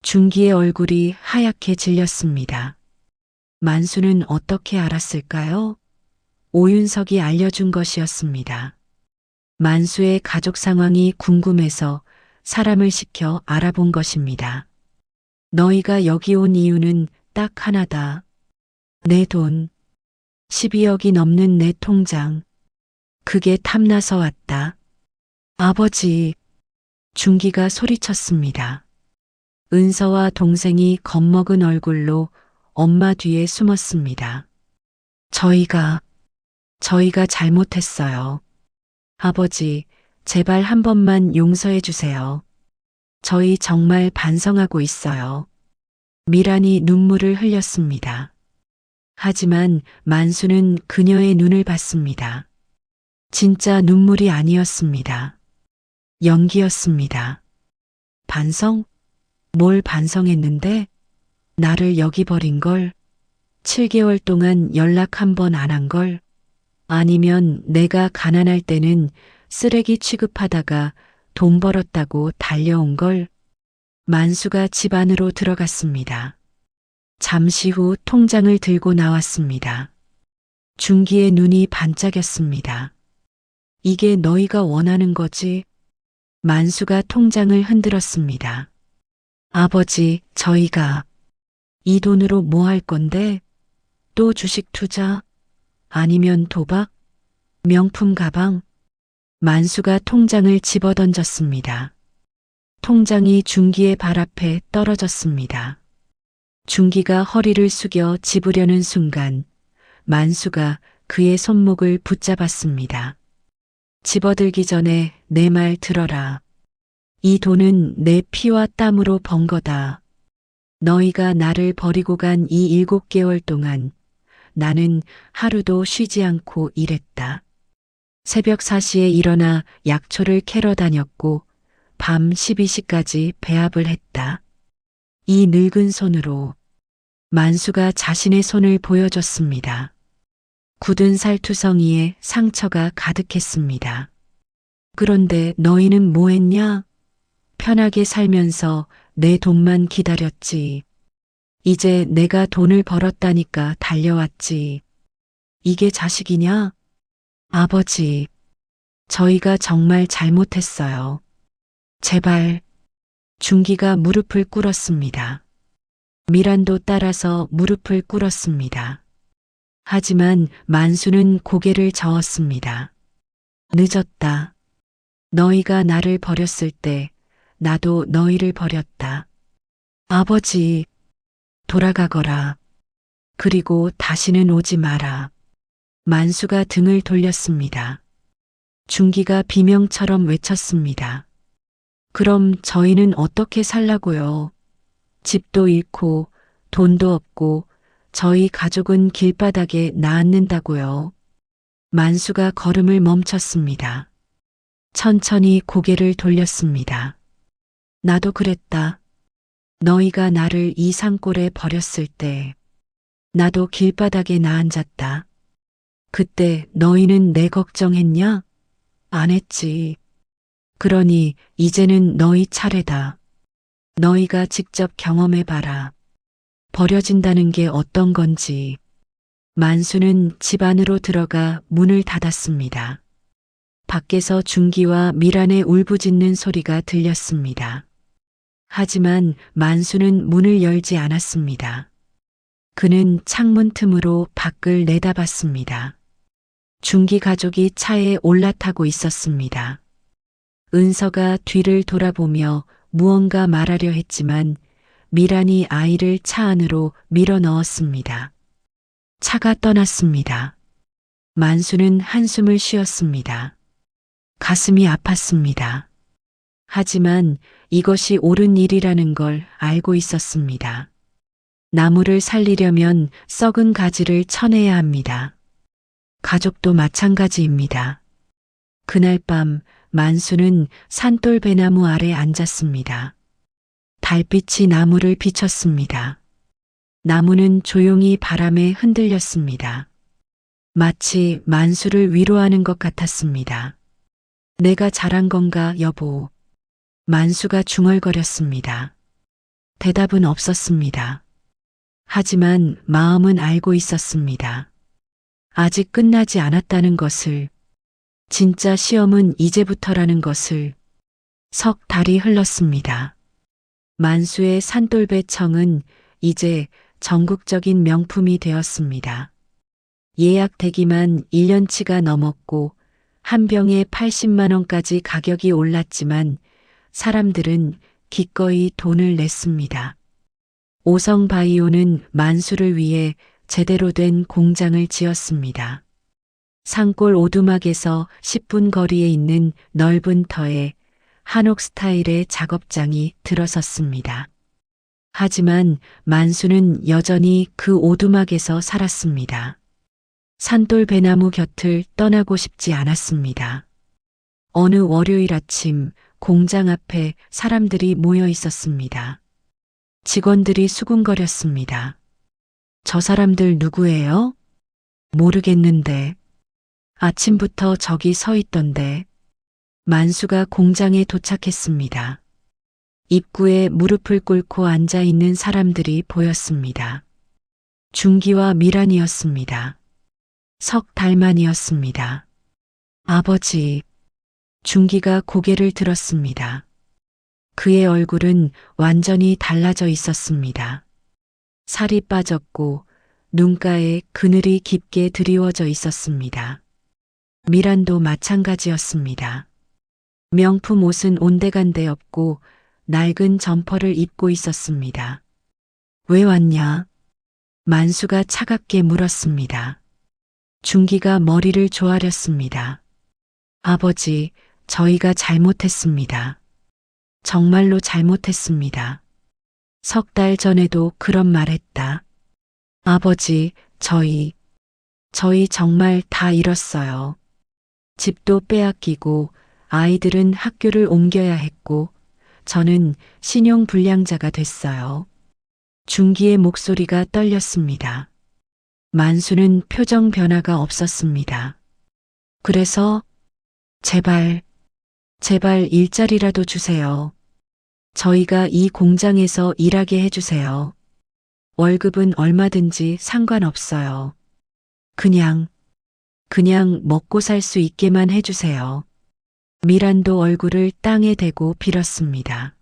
준기의 얼굴이 하얗게 질렸습니다. 만수는 어떻게 알았을까요? 오윤석이 알려준 것이었습니다. 만수의 가족 상황이 궁금해서 사람을 시켜 알아본 것입니다. 너희가 여기 온 이유는 딱 하나다. 내 돈. 12억이 넘는 내 통장. 그게 탐나서 왔다. 아버지. 준기가 소리쳤습니다. 은서와 동생이 겁먹은 얼굴로 엄마 뒤에 숨었습니다. 저희가 잘못했어요. 아버지, 제발 한 번만 용서해 주세요. 저희 정말 반성하고 있어요. 미란이 눈물을 흘렸습니다. 하지만 만수는 그녀의 눈을 봤습니다. 진짜 눈물이 아니었습니다. 연기였습니다. 반성? 뭘 반성했는데? 나를 여기 버린 걸? 7개월 동안 연락 한 번 안 한 걸? 아니면 내가 가난할 때는 쓰레기 취급하다가 돈 벌었다고 달려온 걸? 만수가 집 안으로 들어갔습니다. 잠시 후 통장을 들고 나왔습니다. 준기의 눈이 반짝였습니다. 이게 너희가 원하는 거지? 만수가 통장을 흔들었습니다. 아버지, 저희가 이 돈으로 뭐 할 건데? 또 주식 투자? 아니면 도박? 명품 가방? 만수가 통장을 집어던졌습니다. 통장이 준기의 발 앞에 떨어졌습니다. 준기가 허리를 숙여 집으려는 순간 만수가 그의 손목을 붙잡았습니다. 집어들기 전에 내 말 들어라. 이 돈은 내 피와 땀으로 번 거다. 너희가 나를 버리고 간 이 7개월 동안 나는 하루도 쉬지 않고 일했다. 새벽 4시에 일어나 약초를 캐러 다녔고 밤 12시까지 배합을 했다. 이 늙은 손으로 만수가 자신의 손을 보여줬습니다. 굳은 살투성이에 상처가 가득했습니다. 그런데 너희는 뭐 했냐? 편하게 살면서 내 돈만 기다렸지. 이제 내가 돈을 벌었다니까 달려왔지. 이게 자식이냐? 아버지, 저희가 정말 잘못했어요. 제발. 준기가 무릎을 꿇었습니다. 미란도 따라서 무릎을 꿇었습니다. 하지만 만수는 고개를 저었습니다. 늦었다. 너희가 나를 버렸을 때 나도 너희를 버렸다. 아버지, 돌아가거라. 그리고 다시는 오지 마라. 만수가 등을 돌렸습니다. 준기가 비명처럼 외쳤습니다. 그럼 저희는 어떻게 살라고요? 집도 잃고 돈도 없고 저희 가족은 길바닥에 나앉는다고요. 만수가 걸음을 멈췄습니다. 천천히 고개를 돌렸습니다. 나도 그랬다. 너희가 나를 이 산골에 버렸을 때 나도 길바닥에 나앉았다. 그때 너희는 내 걱정했냐? 안 했지. 그러니 이제는 너희 차례다. 너희가 직접 경험해봐라. 버려진다는 게 어떤 건지. 만수는 집 안으로 들어가 문을 닫았습니다. 밖에서 준기와 미란의 울부짖는 소리가 들렸습니다. 하지만 만수는 문을 열지 않았습니다. 그는 창문 틈으로 밖을 내다봤습니다. 준기 가족이 차에 올라타고 있었습니다. 은서가 뒤를 돌아보며 무언가 말하려 했지만 미란이 아이를 차 안으로 밀어 넣었습니다. 차가 떠났습니다. 만수는 한숨을 쉬었습니다. 가슴이 아팠습니다. 하지만 이것이 옳은 일이라는 걸 알고 있었습니다. 나무를 살리려면 썩은 가지를 쳐내야 합니다. 가족도 마찬가지입니다. 그날 밤 만수는 산돌 배나무 아래 앉았습니다. 달빛이 나무를 비췄습니다. 나무는 조용히 바람에 흔들렸습니다. 마치 만수를 위로하는 것 같았습니다. 내가 잘한 건가, 여보? 만수가 중얼거렸습니다. 대답은 없었습니다. 하지만 마음은 알고 있었습니다. 아직 끝나지 않았다는 것을, 진짜 시험은 이제부터라는 것을. 석 달이 흘렀습니다. 만수의 산돌배청은 이제 전국적인 명품이 되었습니다. 예약 대기만 1년치가 넘었고 한 병에 80만 원까지 가격이 올랐지만 사람들은 기꺼이 돈을 냈습니다. 오성바이오는 만수를 위해 제대로 된 공장을 지었습니다. 산골 오두막에서 10분 거리에 있는 넓은 터에 한옥 스타일의 작업장이 들어섰습니다. 하지만 만수는 여전히 그 오두막에서 살았습니다. 산돌 배나무 곁을 떠나고 싶지 않았습니다. 어느 월요일 아침 공장 앞에 사람들이 모여 있었습니다. 직원들이 수군거렸습니다. 저 사람들 누구예요? 모르겠는데. 아침부터 저기 서 있던데. 만수가 공장에 도착했습니다. 입구에 무릎을 꿇고 앉아 있는 사람들이 보였습니다. 준기와 미란이었습니다. 석 달만이었습니다. 아버지, 준기가 고개를 들었습니다. 그의 얼굴은 완전히 달라져 있었습니다. 살이 빠졌고 눈가에 그늘이 깊게 드리워져 있었습니다. 미란도 마찬가지였습니다. 명품 옷은 온데간데 없고 낡은 점퍼를 입고 있었습니다. 왜 왔냐? 만수가 차갑게 물었습니다. 준기가 머리를 조아렸습니다. 아버지, 저희가 잘못했습니다. 정말로 잘못했습니다. 3달 전에도 그런 말했다. 아버지, 저희 정말 다 잃었어요. 집도 빼앗기고 아이들은 학교를 옮겨야 했고 저는 신용불량자가 됐어요. 준기의 목소리가 떨렸습니다. 만수는 표정 변화가 없었습니다. 그래서 제발 일자리라도 주세요. 저희가 이 공장에서 일하게 해주세요. 월급은 얼마든지 상관없어요. 그냥 먹고 살 수 있게만 해주세요. 미란도 얼굴을 땅에 대고 빌었습니다.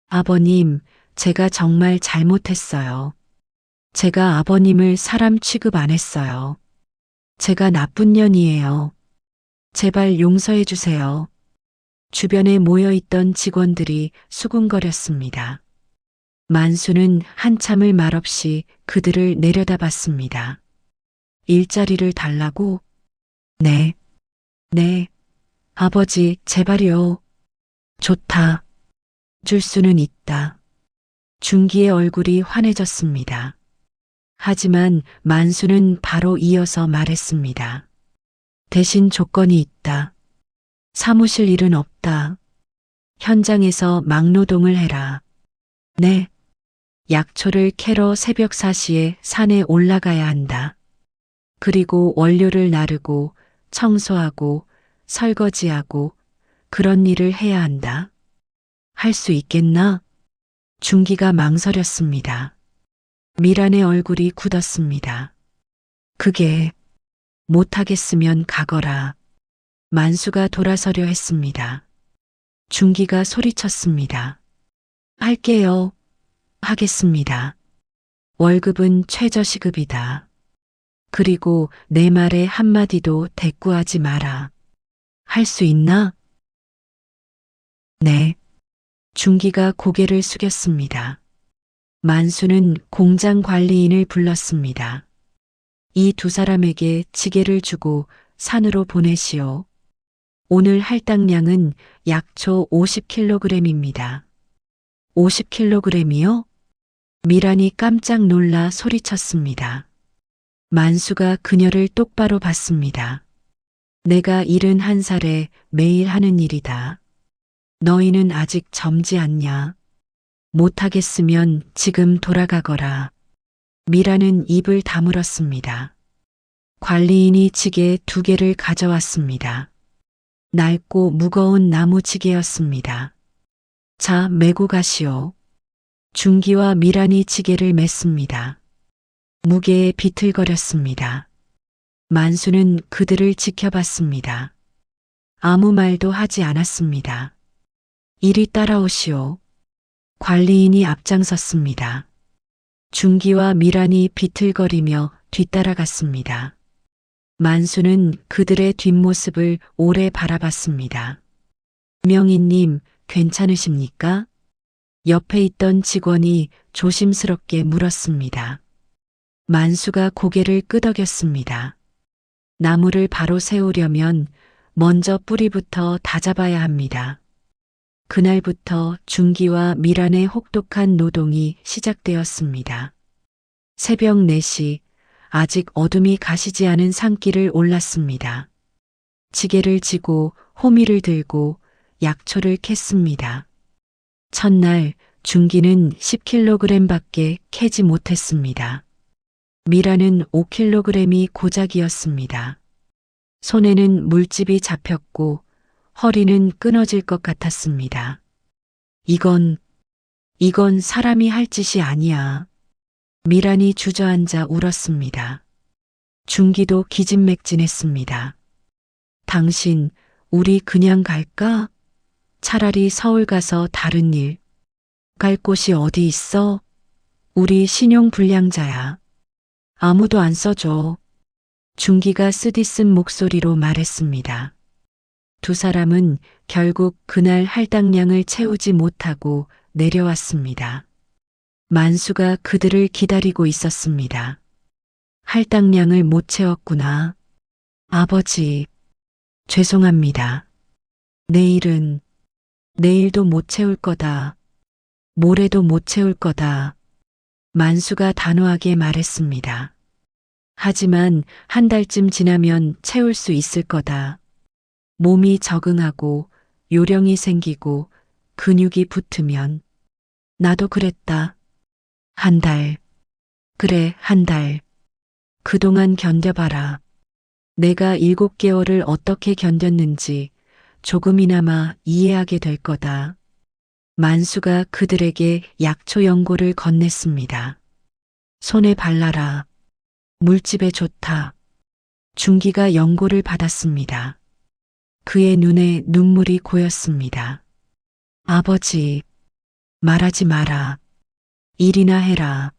아버님, 제가 정말 잘못했어요. 제가 아버님을 사람 취급 안 했어요. 제가 나쁜 년이에요. 제발 용서해 주세요. 주변에 모여있던 직원들이 수군거렸습니다. 만수는 한참을 말없이 그들을 내려다봤습니다. 일자리를 달라고? 네. 아버지, 제발요. 좋다. 줄 수는 있다. 준기의 얼굴이 환해졌습니다. 하지만 만수는 바로 이어서 말했습니다. 대신 조건이 있다. 사무실 일은 없다. 현장에서 막노동을 해라. 네. 약초를 캐러 새벽 4시에 산에 올라가야 한다. 그리고 원료를 나르고 청소하고 설거지하고 그런 일을 해야 한다. 할 수 있겠나? 준기가 망설였습니다. 미란의 얼굴이 굳었습니다. 그게 못하겠으면 가거라. 만수가 돌아서려 했습니다. 준기가 소리쳤습니다. 할게요. 하겠습니다. 월급은 최저시급이다. 그리고 내 말에 한마디도 대꾸하지 마라. 할 수 있나? 네. 준기가 고개를 숙였습니다. 만수는 공장 관리인을 불렀습니다. 이 두 사람에게 지게를 주고 산으로 보내시오. 오늘 할당량은 약초 50kg입니다. 50kg이요? 미란이 깜짝 놀라 소리쳤습니다. 만수가 그녀를 똑바로 봤습니다. 내가 71살에 매일 하는 일이다. 너희는 아직 젊지 않냐? 못하겠으면 지금 돌아가거라. 미라는 입을 다물었습니다. 관리인이 지게 2개를 가져왔습니다. 낡고 무거운 나무 지게였습니다. 자, 메고 가시오. 준기와 미란이 지게를 맸습니다. 무게에 비틀거렸습니다. 만수는 그들을 지켜봤습니다. 아무 말도 하지 않았습니다. 이리 따라오시오. 관리인이 앞장섰습니다. 준기와 미란이 비틀거리며 뒤따라갔습니다. 만수는 그들의 뒷모습을 오래 바라봤습니다. 명희님, 괜찮으십니까? 옆에 있던 직원이 조심스럽게 물었습니다. 만수가 고개를 끄덕였습니다. 나무를 바로 세우려면 먼저 뿌리부터 다잡아야 합니다. 그날부터 준기와 미란의 혹독한 노동이 시작되었습니다. 새벽 4시, 아직 어둠이 가시지 않은 산길을 올랐습니다. 지게를 지고 호미를 들고 약초를 캤습니다. 첫날 준기는 10kg밖에 캐지 못했습니다. 미라는 5kg이 고작이었습니다. 손에는 물집이 잡혔고 허리는 끊어질 것 같았습니다. 이건 사람이 할 짓이 아니야. 미란이 주저앉아 울었습니다. 준기도 기진맥진했습니다. 당신, 우리 그냥 갈까? 차라리 서울 가서 다른 일. 갈 곳이 어디 있어? 우리 신용 불량자야. 아무도 안 써줘. 준기가 쓰디쓴 목소리로 말했습니다. 두 사람은 결국 그날 할당량을 채우지 못하고 내려왔습니다. 만수가 그들을 기다리고 있었습니다. 할당량을 못 채웠구나. 아버지, 죄송합니다. 내일도 못 채울 거다. 모레도 못 채울 거다. 만수가 단호하게 말했습니다. 하지만 한 달쯤 지나면 채울 수 있을 거다. 몸이 적응하고 요령이 생기고 근육이 붙으면. 나도 그랬다. 한 달. 그래, 한 달. 그동안 견뎌봐라. 내가 7개월을 어떻게 견뎠는지 조금이나마 이해하게 될 거다. 만수가 그들에게 약초 연고를 건넸습니다. 손에 발라라. 물집에 좋다. 준기가 연고를 받았습니다. 그의 눈에 눈물이 고였습니다. 아버지, 말하지 마라. 일이나 해라.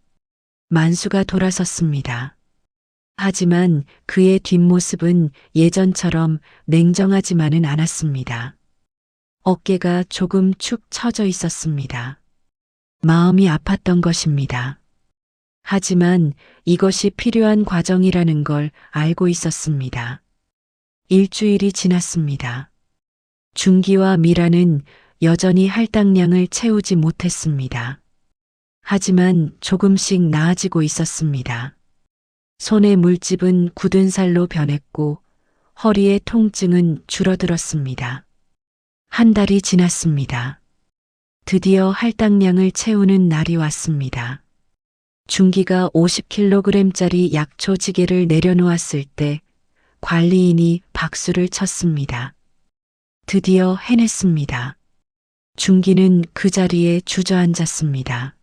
만수가 돌아섰습니다. 하지만 그의 뒷모습은 예전처럼 냉정하지만은 않았습니다. 어깨가 조금 축 처져 있었습니다. 마음이 아팠던 것입니다. 하지만 이것이 필요한 과정이라는 걸 알고 있었습니다. 일주일이 지났습니다. 준기와 미라는 여전히 할당량을 채우지 못했습니다. 하지만 조금씩 나아지고 있었습니다. 손의 물집은 굳은 살로 변했고 허리의 통증은 줄어들었습니다. 한 달이 지났습니다. 드디어 할당량을 채우는 날이 왔습니다. 준기가 50kg짜리 약초지게를 내려놓았을 때 관리인이 박수를 쳤습니다. 드디어 해냈습니다. 준기는 그 자리에 주저앉았습니다.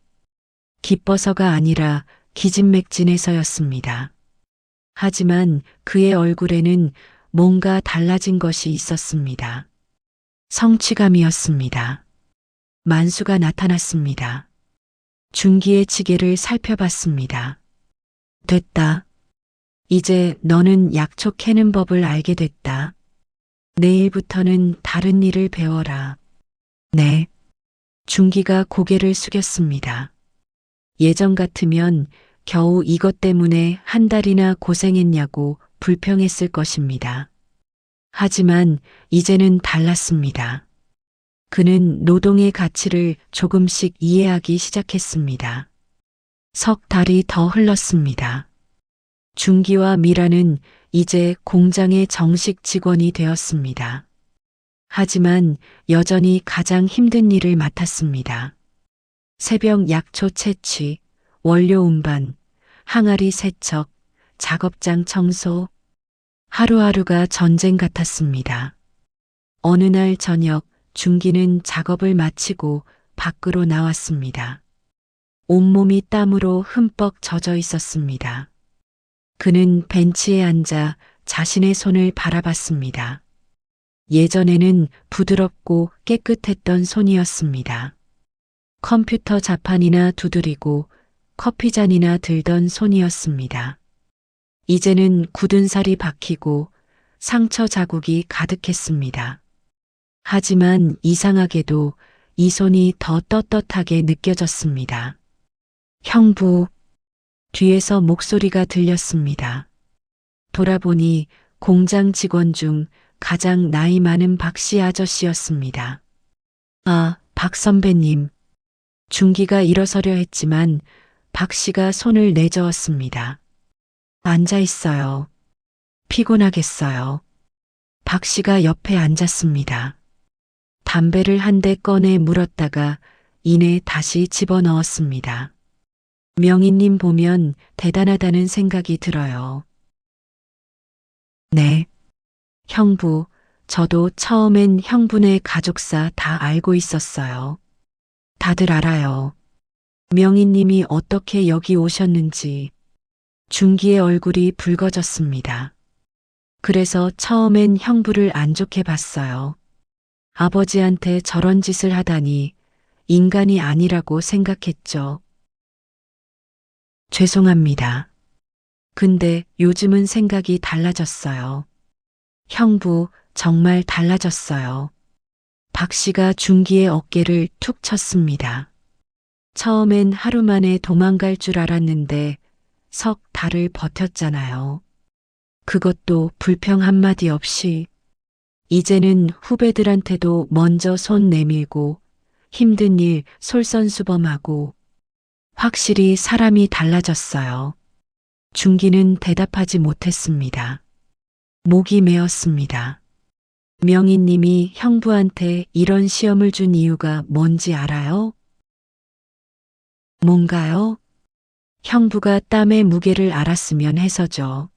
기뻐서가 아니라 기진맥진해서였습니다. 하지만 그의 얼굴에는 뭔가 달라진 것이 있었습니다. 성취감이었습니다. 만수가 나타났습니다. 준기의 지게를 살펴봤습니다. 됐다. 이제 너는 약초 캐는 법을 알게 됐다. 내일부터는 다른 일을 배워라. 네. 준기가 고개를 숙였습니다. 예전 같으면 겨우 이것 때문에 한 달이나 고생했냐고 불평했을 것입니다. 하지만 이제는 달랐습니다. 그는 노동의 가치를 조금씩 이해하기 시작했습니다. 석 달이 더 흘렀습니다. 준기와 미라는 이제 공장의 정식 직원이 되었습니다. 하지만 여전히 가장 힘든 일을 맡았습니다. 새벽 약초 채취, 원료 운반, 항아리 세척, 작업장 청소. 하루하루가 전쟁 같았습니다. 어느 날 저녁 준기는 작업을 마치고 밖으로 나왔습니다. 온몸이 땀으로 흠뻑 젖어 있었습니다. 그는 벤치에 앉아 자신의 손을 바라봤습니다. 예전에는 부드럽고 깨끗했던 손이었습니다. 컴퓨터 자판이나 두드리고 커피잔이나 들던 손이었습니다. 이제는 굳은 살이 박히고 상처 자국이 가득했습니다. 하지만 이상하게도 이 손이 더 떳떳하게 느껴졌습니다. 형부, 뒤에서 목소리가 들렸습니다. 돌아보니 공장 직원 중 가장 나이 많은 박씨 아저씨였습니다. 아, 박 선배님. 준기가 일어서려 했지만 박 씨가 손을 내저었습니다. 앉아 있어요. 피곤하겠어요. 박 씨가 옆에 앉았습니다. 담배를 한 대 꺼내 물었다가 이내 다시 집어넣었습니다. 명희님 보면 대단하다는 생각이 들어요. 네. 형부, 저도 처음엔 형부네 가족사 다 알고 있었어요. 다들 알아요. 명희님이 어떻게 여기 오셨는지. 준기의 얼굴이 붉어졌습니다. 그래서 처음엔 형부를 안 좋게 봤어요. 아버지한테 저런 짓을 하다니 인간이 아니라고 생각했죠. 죄송합니다. 근데 요즘은 생각이 달라졌어요. 형부, 정말 달라졌어요. 박 씨가 준기의 어깨를 툭 쳤습니다. 처음엔 하루 만에 도망갈 줄 알았는데 석 달을 버텼잖아요. 그것도 불평 한마디 없이. 이제는 후배들한테도 먼저 손 내밀고 힘든 일 솔선수범하고 확실히 사람이 달라졌어요. 준기는 대답하지 못했습니다. 목이 메었습니다. 명희님이 형부한테 이런 시험을 준 이유가 뭔지 알아요? 뭔가요? 형부가 땀의 무게를 알았으면 해서죠.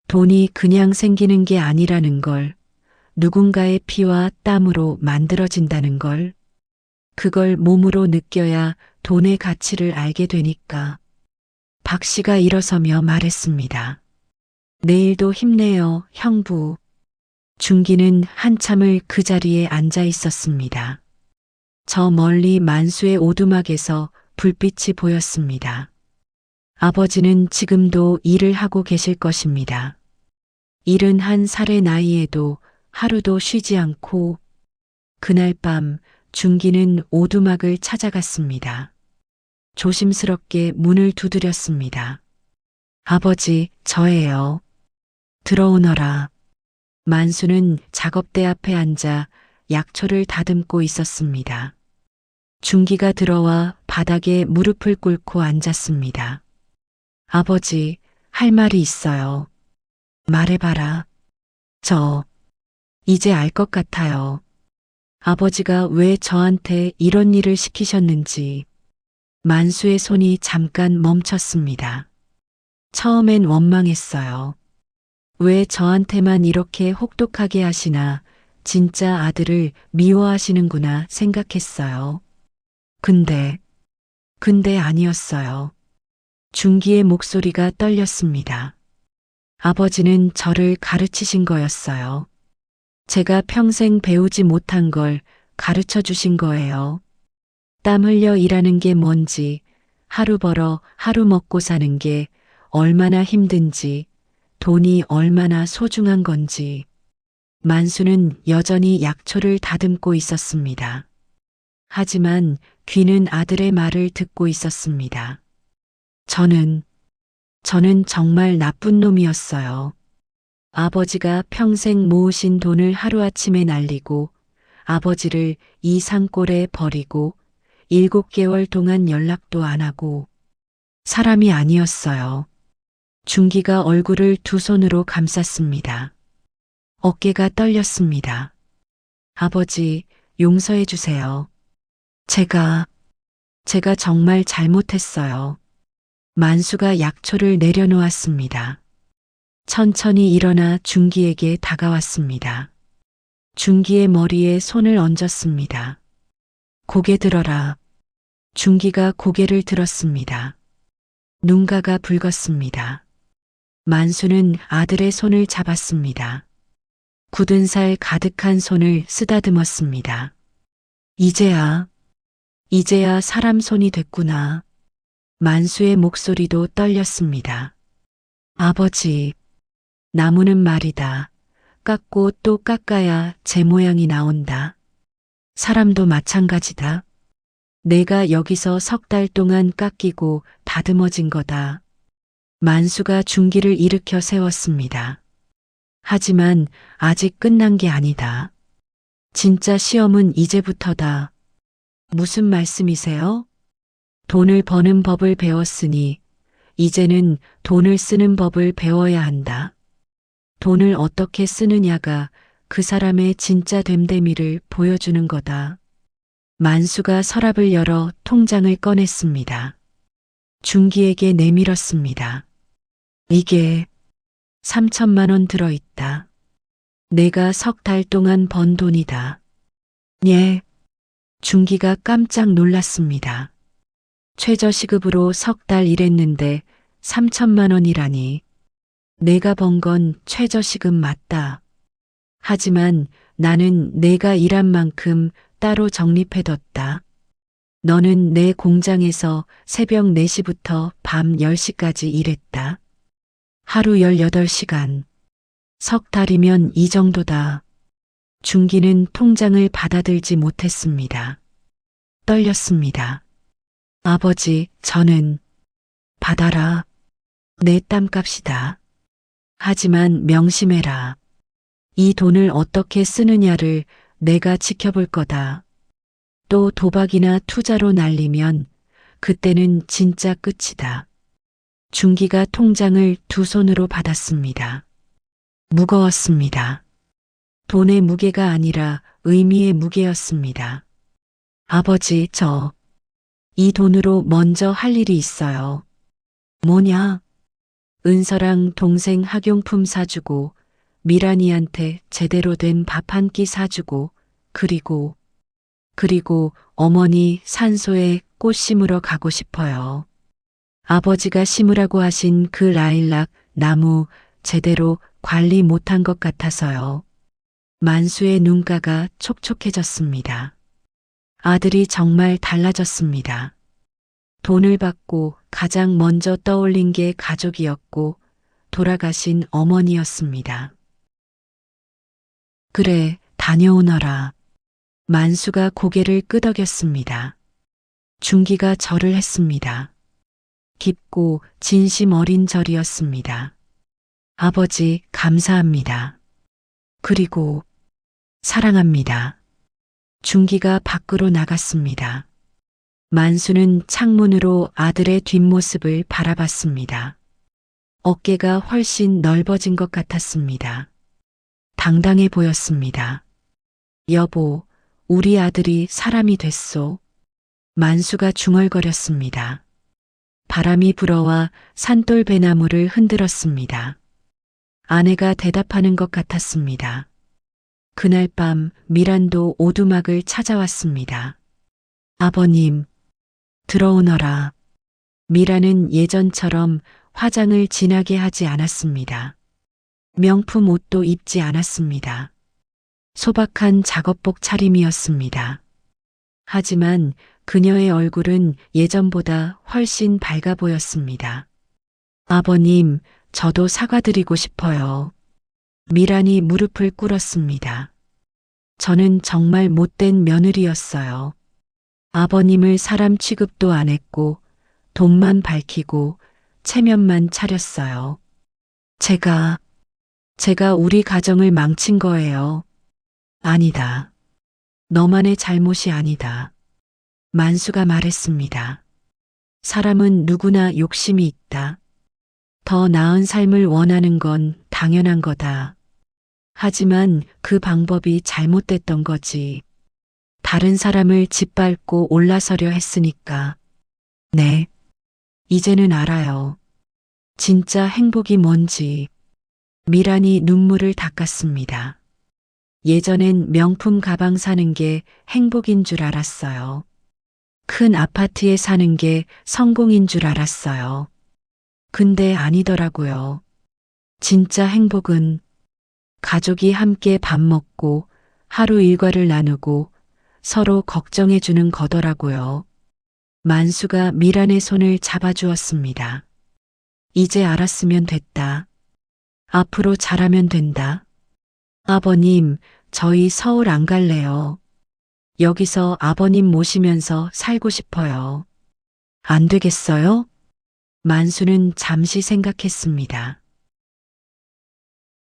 돈이 그냥 생기는 게 아니라는 걸, 누군가의 피와 땀으로 만들어진다는 걸, 그걸 몸으로 느껴야 돈의 가치를 알게 되니까. 박 씨가 일어서며 말했습니다. 내일도 힘내요, 형부. 준기는 한참을 그 자리에 앉아 있었습니다. 저 멀리 만수의 오두막에서 불빛이 보였습니다. 아버지는 지금도 일을 하고 계실 것입니다. 71살의 나이에도 하루도 쉬지 않고 그날 밤 준기는 오두막을 찾아갔습니다. 조심스럽게 문을 두드렸습니다. 아버지, 저예요. 들어오너라. 만수는 작업대 앞에 앉아 약초를 다듬고 있었습니다. 준기가 들어와 바닥에 무릎을 꿇고 앉았습니다. 아버지, 할 말이 있어요. 말해봐라. 저, 이제 알 것 같아요. 아버지가 왜 저한테 이런 일을 시키셨는지. 만수의 손이 잠깐 멈췄습니다. 처음엔 원망했어요. 왜 저한테만 이렇게 혹독하게 하시나 진짜 아들을 미워하시는구나 생각했어요. 근데 아니었어요. 준기의 목소리가 떨렸습니다. 아버지는 저를 가르치신 거였어요. 제가 평생 배우지 못한 걸 가르쳐 주신 거예요. 땀 흘려 일하는 게 뭔지, 하루 벌어 하루 먹고 사는 게 얼마나 힘든지, 돈이 얼마나 소중한 건지. 만수는 여전히 약초를 다듬고 있었습니다. 하지만 귀는 아들의 말을 듣고 있었습니다. 저는 정말 나쁜 놈이었어요. 아버지가 평생 모으신 돈을 하루아침에 날리고 아버지를 이 산골에 버리고 7개월 동안 연락도 안 하고 사람이 아니었어요. 준기가 얼굴을 두 손으로 감쌌습니다. 어깨가 떨렸습니다. 아버지, 용서해 주세요. 제가 정말 잘못했어요. 만수가 약초를 내려놓았습니다. 천천히 일어나 준기에게 다가왔습니다. 준기의 머리에 손을 얹었습니다. 고개 들어라. 준기가 고개를 들었습니다. 눈가가 붉었습니다. 만수는 아들의 손을 잡았습니다. 굳은 살 가득한 손을 쓰다듬었습니다. 이제야 사람 손이 됐구나. 만수의 목소리도 떨렸습니다. 아버지, 나무는 말이다. 깎고 또 깎아야 제 모양이 나온다. 사람도 마찬가지다. 내가 여기서 3달 동안 깎이고 다듬어진 거다. 만수가 준기를 일으켜 세웠습니다. 하지만 아직 끝난 게 아니다. 진짜 시험은 이제부터다. 무슨 말씀이세요? 돈을 버는 법을 배웠으니 이제는 돈을 쓰는 법을 배워야 한다. 돈을 어떻게 쓰느냐가 그 사람의 진짜 됨됨이를 보여주는 거다. 만수가 서랍을 열어 통장을 꺼냈습니다. 준기에게 내밀었습니다. 이게 3천만 원 들어있다. 내가 3달 동안 번 돈이다. 예. 준기가 깜짝 놀랐습니다. 최저시급으로 3달 일했는데 3천만 원이라니. 내가 번 건 최저시급 맞다. 하지만 나는 내가 일한 만큼 따로 적립해뒀다. 너는 내 공장에서 새벽 4시부터 밤 10시까지 일했다. 하루 18시간. 석 달이면 이 정도다. 준기는 통장을 받아들지 못했습니다. 떨렸습니다. 아버지, 저는 받아라. 내 땀값이다. 하지만 명심해라. 이 돈을 어떻게 쓰느냐를 내가 지켜볼 거다. 또 도박이나 투자로 날리면 그때는 진짜 끝이다. 준기가 통장을 두 손으로 받았습니다. 무거웠습니다. 돈의 무게가 아니라 의미의 무게였습니다. 아버지, 이 돈으로 먼저 할 일이 있어요. 뭐냐? 은서랑 동생 학용품 사주고, 미란이한테 제대로 된 밥 한 끼 사주고, 그리고 어머니 산소에 꽃 심으러 가고 싶어요. 아버지가 심으라고 하신 그 라일락 나무 제대로 관리 못한 것 같아서요. 만수의 눈가가 촉촉해졌습니다. 아들이 정말 달라졌습니다. 돈을 받고 가장 먼저 떠올린 게 가족이었고 돌아가신 어머니였습니다. 그래, 다녀오너라. 만수가 고개를 끄덕였습니다. 준기가 절을 했습니다. 깊고 진심 어린 절이었습니다. 아버지, 감사합니다. 그리고 사랑합니다. 준기가 밖으로 나갔습니다. 만수는 창문으로 아들의 뒷모습을 바라봤습니다. 어깨가 훨씬 넓어진 것 같았습니다. 당당해 보였습니다. 여보, 우리 아들이 사람이 됐소. 만수가 중얼거렸습니다. 바람이 불어와 산돌 배나무를 흔들었습니다. 아내가 대답하는 것 같았습니다. 그날 밤 미란도 오두막을 찾아왔습니다. 아버님, 들어오너라. 미란은 예전처럼 화장을 진하게 하지 않았습니다. 명품 옷도 입지 않았습니다. 소박한 작업복 차림이었습니다. 하지만 그녀의 얼굴은 예전보다 훨씬 밝아 보였습니다. 아버님, 저도 사과드리고 싶어요. 미란이 무릎을 꿇었습니다. 저는 정말 못된 며느리였어요. 아버님을 사람 취급도 안 했고 돈만 밝히고 체면만 차렸어요. 제가 우리 가정을 망친 거예요. 아니다. 너만의 잘못이 아니다. 만수가 말했습니다. 사람은 누구나 욕심이 있다. 더 나은 삶을 원하는 건 당연한 거다. 하지만 그 방법이 잘못됐던 거지. 다른 사람을 짓밟고 올라서려 했으니까. 네. 이제는 알아요. 진짜 행복이 뭔지. 미란이 눈물을 닦았습니다. 예전엔 명품 가방 사는 게 행복인 줄 알았어요. 큰 아파트에 사는 게 성공인 줄 알았어요. 근데 아니더라고요. 진짜 행복은 가족이 함께 밥 먹고 하루 일과를 나누고 서로 걱정해 주는 거더라고요. 만수가 미란의 손을 잡아주었습니다. 이제 알았으면 됐다. 앞으로 잘하면 된다. 아버님, 저희 서울 안 갈래요. 여기서 아버님 모시면서 살고 싶어요. 안 되겠어요? 만수는 잠시 생각했습니다.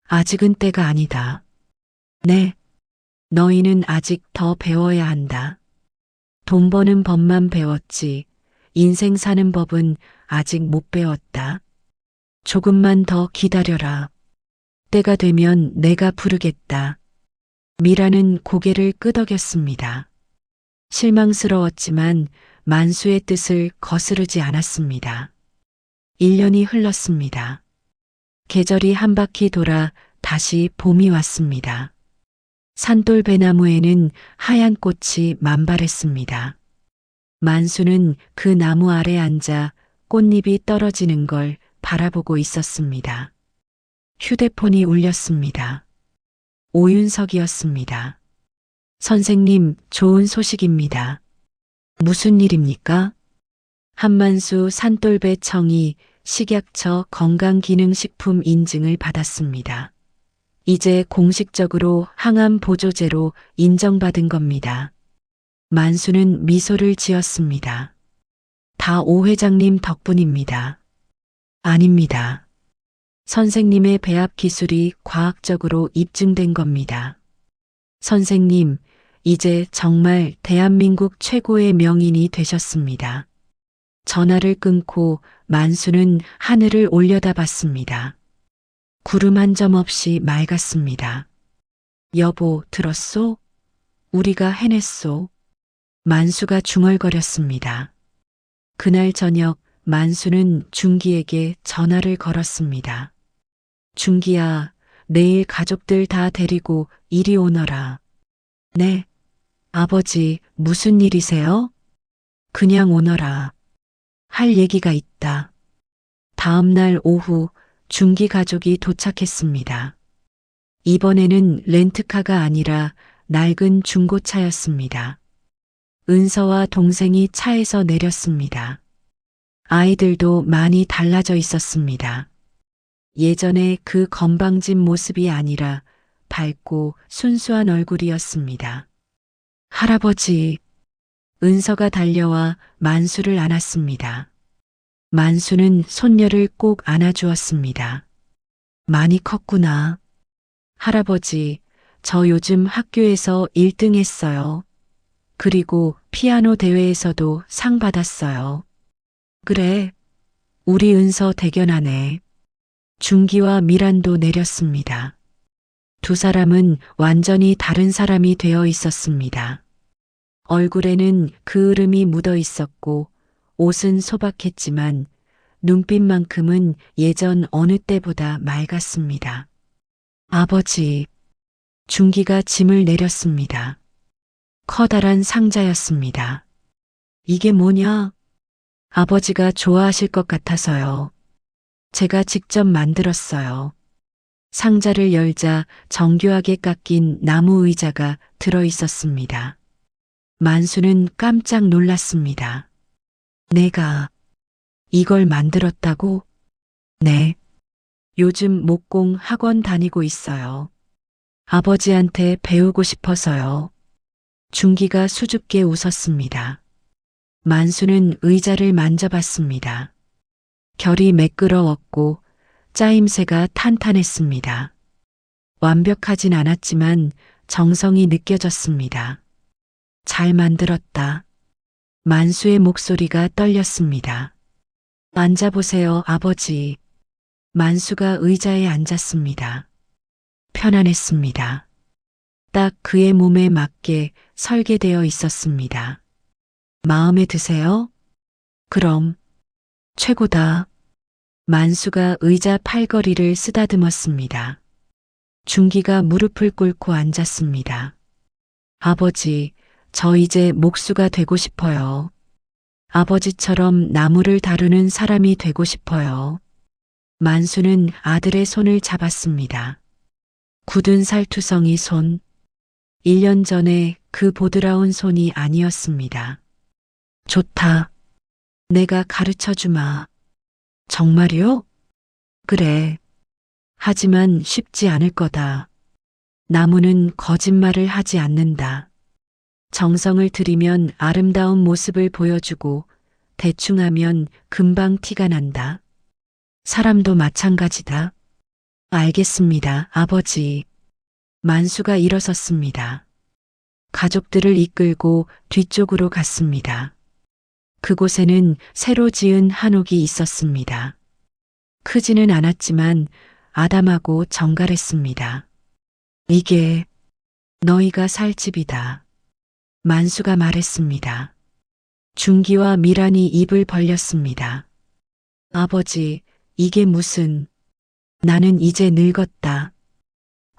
아직은 때가 아니다. 네. 너희는 아직 더 배워야 한다. 돈 버는 법만 배웠지. 인생 사는 법은 아직 못 배웠다. 조금만 더 기다려라. 때가 되면 내가 부르겠다. 미라는 고개를 끄덕였습니다. 실망스러웠지만 만수의 뜻을 거스르지 않았습니다. 1년이 흘렀습니다. 계절이 한 바퀴 돌아 다시 봄이 왔습니다. 산돌 배나무에는 하얀 꽃이 만발했습니다. 만수는 그 나무 아래 앉아 꽃잎이 떨어지는 걸 바라보고 있었습니다. 휴대폰이 울렸습니다. 오윤석이었습니다. 선생님, 좋은 소식입니다. 무슨 일입니까? 한만수 산돌배청이 식약처 건강기능식품 인증을 받았습니다. 이제 공식적으로 항암 보조제로 인정받은 겁니다. 만수는 미소를 지었습니다. 다 오 회장님 덕분입니다. 아닙니다. 선생님의 배합 기술이 과학적으로 입증된 겁니다. 선생님, 이제 정말 대한민국 최고의 명인이 되셨습니다. 전화를 끊고 만수는 하늘을 올려다봤습니다. 구름 한 점 없이 맑았습니다. 여보, 들었소? 우리가 해냈소. 만수가 중얼거렸습니다. 그날 저녁 만수는 준기에게 전화를 걸었습니다. 준기야, 내일 가족들 다 데리고 이리 오너라. 네. 아버지, 무슨 일이세요? 그냥 오너라. 할 얘기가 있다. 다음 날 오후 준기 가족이 도착했습니다. 이번에는 렌트카가 아니라 낡은 중고차였습니다. 은서와 동생이 차에서 내렸습니다. 아이들도 많이 달라져 있었습니다. 예전에 그 건방진 모습이 아니라 밝고 순수한 얼굴이었습니다. 할아버지, 은서가 달려와 만수를 안았습니다. 만수는 손녀를 꼭 안아주었습니다. 많이 컸구나. 할아버지, 저 요즘 학교에서 1등 했어요. 그리고 피아노 대회에서도 상 받았어요. 그래, 우리 은서 대견하네. 준기와 미란도 내렸습니다. 두 사람은 완전히 다른 사람이 되어 있었습니다. 얼굴에는 그을음이 묻어 있었고 옷은 소박했지만 눈빛만큼은 예전 어느 때보다 맑았습니다. 아버지, 준기가 짐을 내렸습니다. 커다란 상자였습니다. 이게 뭐냐? 아버지가 좋아하실 것 같아서요. 제가 직접 만들었어요. 상자를 열자 정교하게 깎인 나무 의자가 들어 있었습니다. 만수는 깜짝 놀랐습니다. 내가 이걸 만들었다고? 네. 요즘 목공 학원 다니고 있어요. 아버지한테 배우고 싶어서요. 준기가 수줍게 웃었습니다. 만수는 의자를 만져봤습니다. 결이 매끄러웠고 짜임새가 탄탄했습니다. 완벽하진 않았지만 정성이 느껴졌습니다. 잘 만들었다. 만수의 목소리가 떨렸습니다. 앉아보세요, 아버지. 만수가 의자에 앉았습니다. 편안했습니다. 딱 그의 몸에 맞게 설계되어 있었습니다. 마음에 드세요? 그럼. 최고다. 만수가 의자 팔걸이를 쓰다듬었습니다. 준기가 무릎을 꿇고 앉았습니다. 아버지, 저 이제 목수가 되고 싶어요. 아버지처럼 나무를 다루는 사람이 되고 싶어요. 만수는 아들의 손을 잡았습니다. 굳은 살투성이 손. 1년 전에 그 보드라운 손이 아니었습니다. 좋다. 내가 가르쳐 주마. 정말요? 그래. 하지만 쉽지 않을 거다. 나무는 거짓말을 하지 않는다. 정성을 들이면 아름다운 모습을 보여주고 대충 하면 금방 티가 난다. 사람도 마찬가지다. 알겠습니다, 아버지. 만수가 일어섰습니다. 가족들을 이끌고 뒤쪽으로 갔습니다. 그곳에는 새로 지은 한옥이 있었습니다. 크지는 않았지만 아담하고 정갈했습니다. 이게 너희가 살 집이다. 만수가 말했습니다. 준기와 미란이 입을 벌렸습니다. 아버지, 이게 무슨... 나는 이제 늙었다.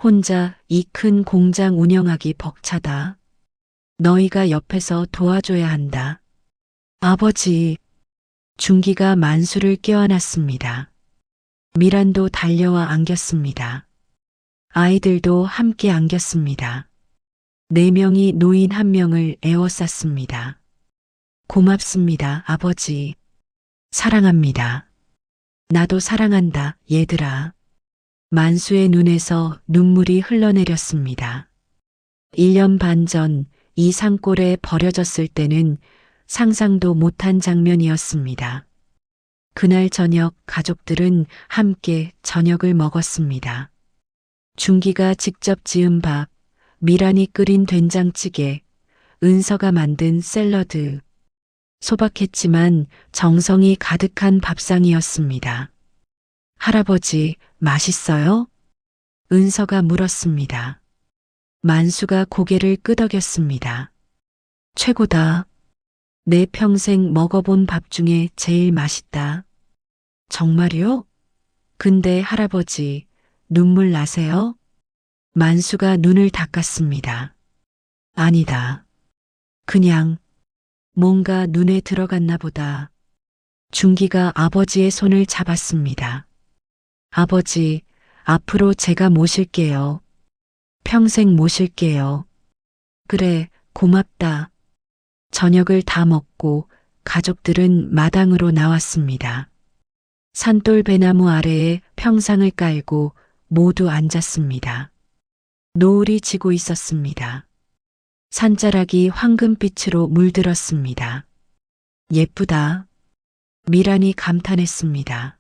혼자 이 큰 공장 운영하기 벅차다. 너희가 옆에서 도와줘야 한다. 아버지, 준기가 만수를 껴안았습니다. 미란도 달려와 안겼습니다. 아이들도 함께 안겼습니다. 4명이 노인 1명을 에워쌌습니다. 고맙습니다, 아버지. 사랑합니다. 나도 사랑한다, 얘들아. 만수의 눈에서 눈물이 흘러내렸습니다. 1년 반 전 이 산골에 버려졌을 때는 상상도 못한 장면이었습니다. 그날 저녁 가족들은 함께 저녁을 먹었습니다. 준기가 직접 지은 밥, 미란이 끓인 된장찌개, 은서가 만든 샐러드. 소박했지만 정성이 가득한 밥상이었습니다. 할아버지, 맛있어요? 은서가 물었습니다. 만수가 고개를 끄덕였습니다. 최고다. 내 평생 먹어본 밥 중에 제일 맛있다. 정말요? 근데 할아버지, 눈물 나세요? 만수가 눈을 닦았습니다. 아니다. 그냥 뭔가 눈에 들어갔나 보다. 준기가 아버지의 손을 잡았습니다. 아버지, 앞으로 제가 모실게요. 평생 모실게요. 그래, 고맙다. 저녁을 다 먹고 가족들은 마당으로 나왔습니다. 산돌 배나무 아래에 평상을 깔고 모두 앉았습니다. 노을이 지고 있었습니다. 산자락이 황금빛으로 물들었습니다. 예쁘다. 미란이 감탄했습니다.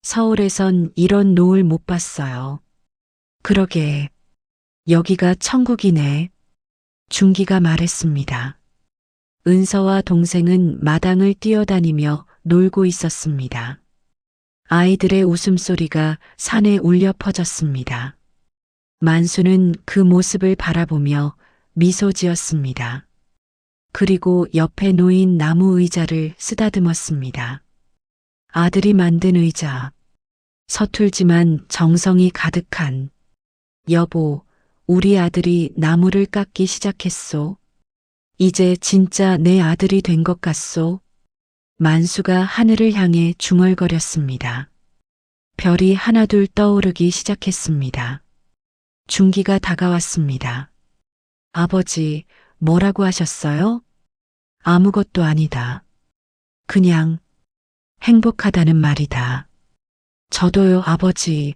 서울에선 이런 노을 못 봤어요. 그러게. 여기가 천국이네. 준기가 말했습니다. 은서와 동생은 마당을 뛰어다니며 놀고 있었습니다. 아이들의 웃음소리가 산에 울려 퍼졌습니다. 만수는 그 모습을 바라보며 미소 지었습니다. 그리고 옆에 놓인 나무 의자를 쓰다듬었습니다. 아들이 만든 의자. 서툴지만 정성이 가득한. 여보, 우리 아들이 나무를 깎기 시작했소. 이제 진짜 내 아들이 된 것 같소. 만수가 하늘을 향해 중얼거렸습니다. 별이 하나둘 떠오르기 시작했습니다. 준기가 다가왔습니다. 아버지, 뭐라고 하셨어요? 아무것도 아니다. 그냥 행복하다는 말이다. 저도요, 아버지.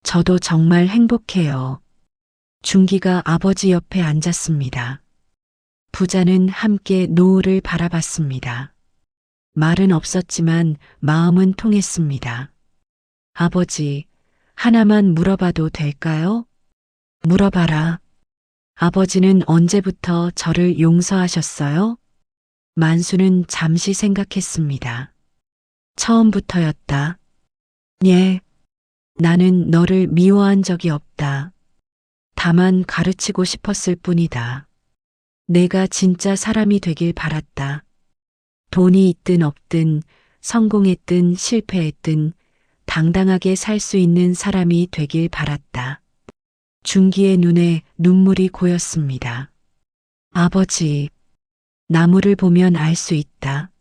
저도 정말 행복해요. 준기가 아버지 옆에 앉았습니다. 부자는 함께 노을을 바라봤습니다. 말은 없었지만 마음은 통했습니다. 아버지, 하나만 물어봐도 될까요? 물어봐라. 아버지는 언제부터 저를 용서하셨어요? 만수는 잠시 생각했습니다. 처음부터였다. 예. 나는 너를 미워한 적이 없다. 다만 가르치고 싶었을 뿐이다. 내가 진짜 사람이 되길 바랐다. 돈이 있든 없든 성공했든 실패했든 당당하게 살 수 있는 사람이 되길 바랐다. 준기의 눈에 눈물이 고였습니다. 아버지, 나무를 보면 알 수 있다.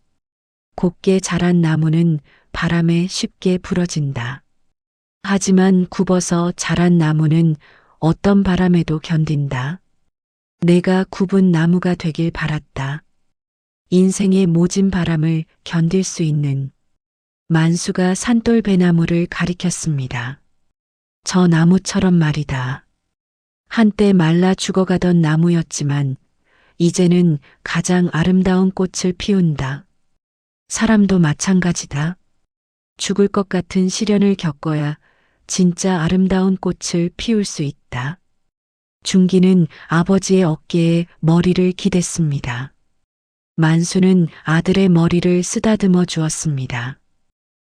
곱게 자란 나무는 바람에 쉽게 부러진다. 하지만 굽어서 자란 나무는 어떤 바람에도 견딘다. 내가 굽은 나무가 되길 바랐다. 인생의 모진 바람을 견딜 수 있는. 만수가 산돌 배나무를 가리켰습니다. 저 나무처럼 말이다. 한때 말라 죽어가던 나무였지만 이제는 가장 아름다운 꽃을 피운다. 사람도 마찬가지다. 죽을 것 같은 시련을 겪어야 진짜 아름다운 꽃을 피울 수 있다. 준기는 아버지의 어깨에 머리를 기댔습니다. 만수는 아들의 머리를 쓰다듬어 주었습니다.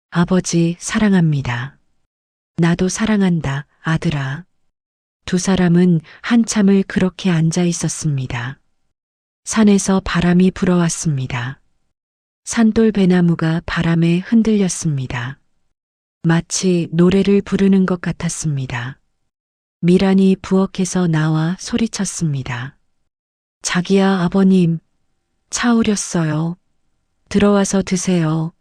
아버지, 사랑합니다. 나도 사랑한다, 아들아. 두 사람은 한참을 그렇게 앉아 있었습니다. 산에서 바람이 불어왔습니다. 산돌 배나무가 바람에 흔들렸습니다. 마치 노래를 부르는 것 같았습니다. 미란이 부엌에서 나와 소리쳤습니다. 자기야, 아버님, 차 우렸어요. 들어와서 드세요.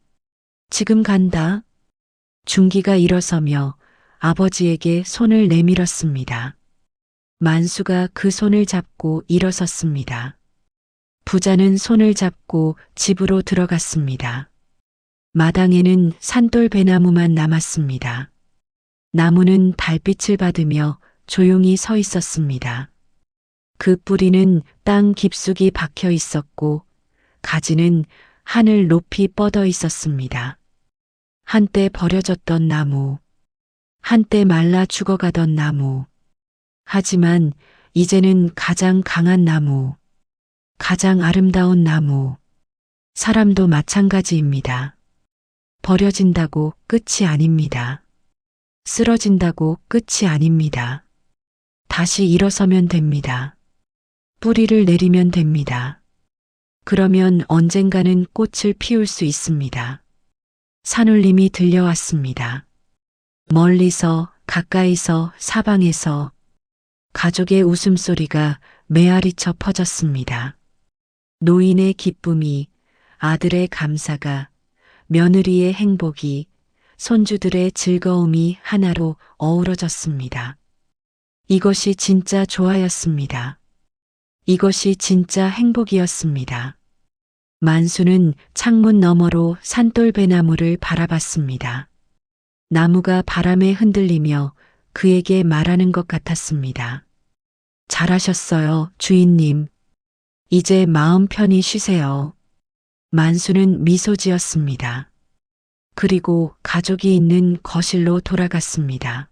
지금 간다. 준기가 일어서며 아버지에게 손을 내밀었습니다. 만수가 그 손을 잡고 일어섰습니다. 부자는 손을 잡고 집으로 들어갔습니다. 마당에는 산돌 배나무만 남았습니다. 나무는 달빛을 받으며 조용히 서 있었습니다. 그 뿌리는 땅 깊숙이 박혀 있었고 가지는 하늘 높이 뻗어 있었습니다. 한때 버려졌던 나무, 한때 말라 죽어가던 나무. 하지만 이제는 가장 강한 나무, 가장 아름다운 나무. 사람도 마찬가지입니다. 버려진다고 끝이 아닙니다. 쓰러진다고 끝이 아닙니다. 다시 일어서면 됩니다. 뿌리를 내리면 됩니다. 그러면 언젠가는 꽃을 피울 수 있습니다. 산울림이 들려왔습니다. 멀리서, 가까이서, 사방에서 가족의 웃음소리가 메아리쳐 퍼졌습니다. 노인의 기쁨이, 아들의 감사가, 며느리의 행복이, 손주들의 즐거움이 하나로 어우러졌습니다. 이것이 진짜 조화였습니다. 이것이 진짜 행복이었습니다. 만수는 창문 너머로 산돌배나무를 바라봤습니다. 나무가 바람에 흔들리며 그에게 말하는 것 같았습니다. 잘하셨어요, 주인님. 이제 마음 편히 쉬세요. 만수는 미소 지었습니다. 그리고 가족이 있는 거실로 돌아갔습니다.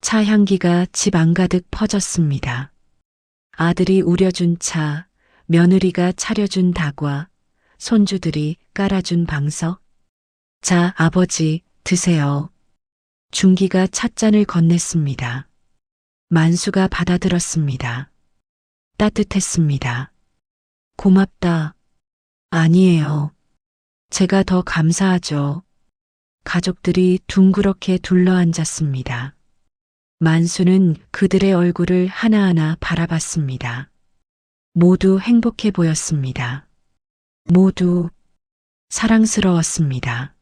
차 향기가 집 안가득 퍼졌습니다. 아들이 우려준 차, 며느리가 차려준 다과, 손주들이 깔아준 방석. 자, 아버지, 드세요. 중기가 찻잔을 건넸습니다. 만수가 받아들었습니다. 따뜻했습니다. 고맙다. 아니에요. 제가 더 감사하죠. 가족들이 둥그렇게 둘러앉았습니다. 만수는 그들의 얼굴을 하나하나 바라봤습니다. 모두 행복해 보였습니다. 모두 사랑스러웠습니다.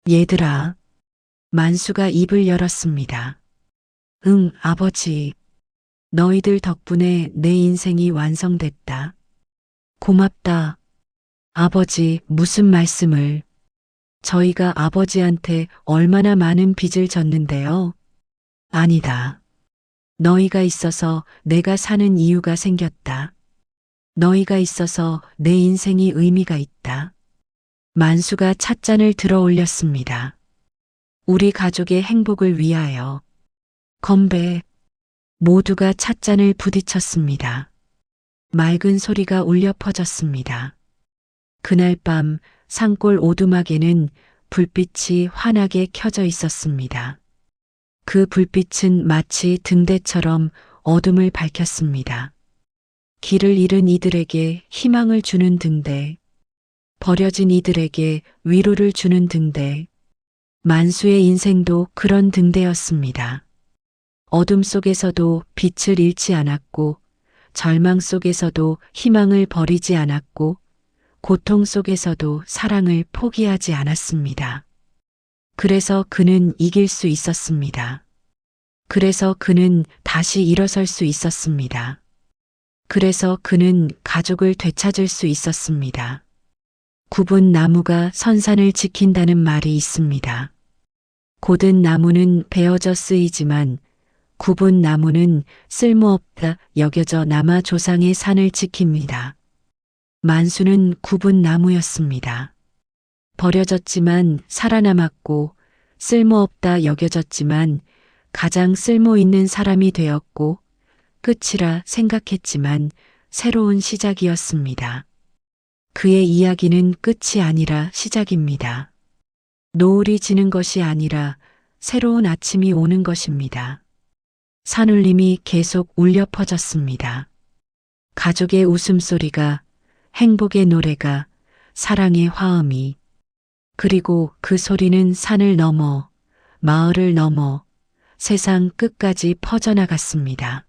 얘들아, 만수가 입을 열었습니다. 응, 아버지. 너희들 덕분에 내 인생이 완성됐다. 고맙다. 아버지, 무슨 말씀을. 저희가 아버지한테 얼마나 많은 빚을 졌는데요. 아니다. 너희가 있어서 내가 사는 이유가 생겼다. 너희가 있어서 내 인생이 의미가 있다. 만수가 찻잔을 들어 올렸습니다. 우리 가족의 행복을 위하여. 건배. 모두가 찻잔을 부딪혔습니다. 맑은 소리가 울려 퍼졌습니다. 그날 밤 산골 오두막에는 불빛이 환하게 켜져 있었습니다. 그 불빛은 마치 등대처럼 어둠을 밝혔습니다. 길을 잃은 이들에게 희망을 주는 등대, 버려진 이들에게 위로를 주는 등대. 만수의 인생도 그런 등대였습니다. 어둠 속에서도 빛을 잃지 않았고, 절망 속에서도 희망을 버리지 않았고, 고통 속에서도 사랑을 포기하지 않았습니다. 그래서 그는 이길 수 있었습니다. 그래서 그는 다시 일어설 수 있었습니다. 그래서 그는 가족을 되찾을 수 있었습니다. 굽은 나무가 선산을 지킨다는 말이 있습니다. 고든 나무는 베어져 쓰이지만 굽은 나무는 쓸모없다 여겨져 남아 조상의 산을 지킵니다. 만수는 굽은 나무였습니다. 버려졌지만 살아남았고 쓸모없다 여겨졌지만 가장 쓸모있는 사람이 되었고 끝이라 생각했지만 새로운 시작이었습니다. 그의 이야기는 끝이 아니라 시작입니다. 노을이 지는 것이 아니라 새로운 아침이 오는 것입니다. 산울림이 계속 울려 퍼졌습니다. 가족의 웃음소리가, 행복의 노래가, 사랑의 화음이, 그리고 그 소리는 산을 넘어, 마을을 넘어, 세상 끝까지 퍼져나갔습니다.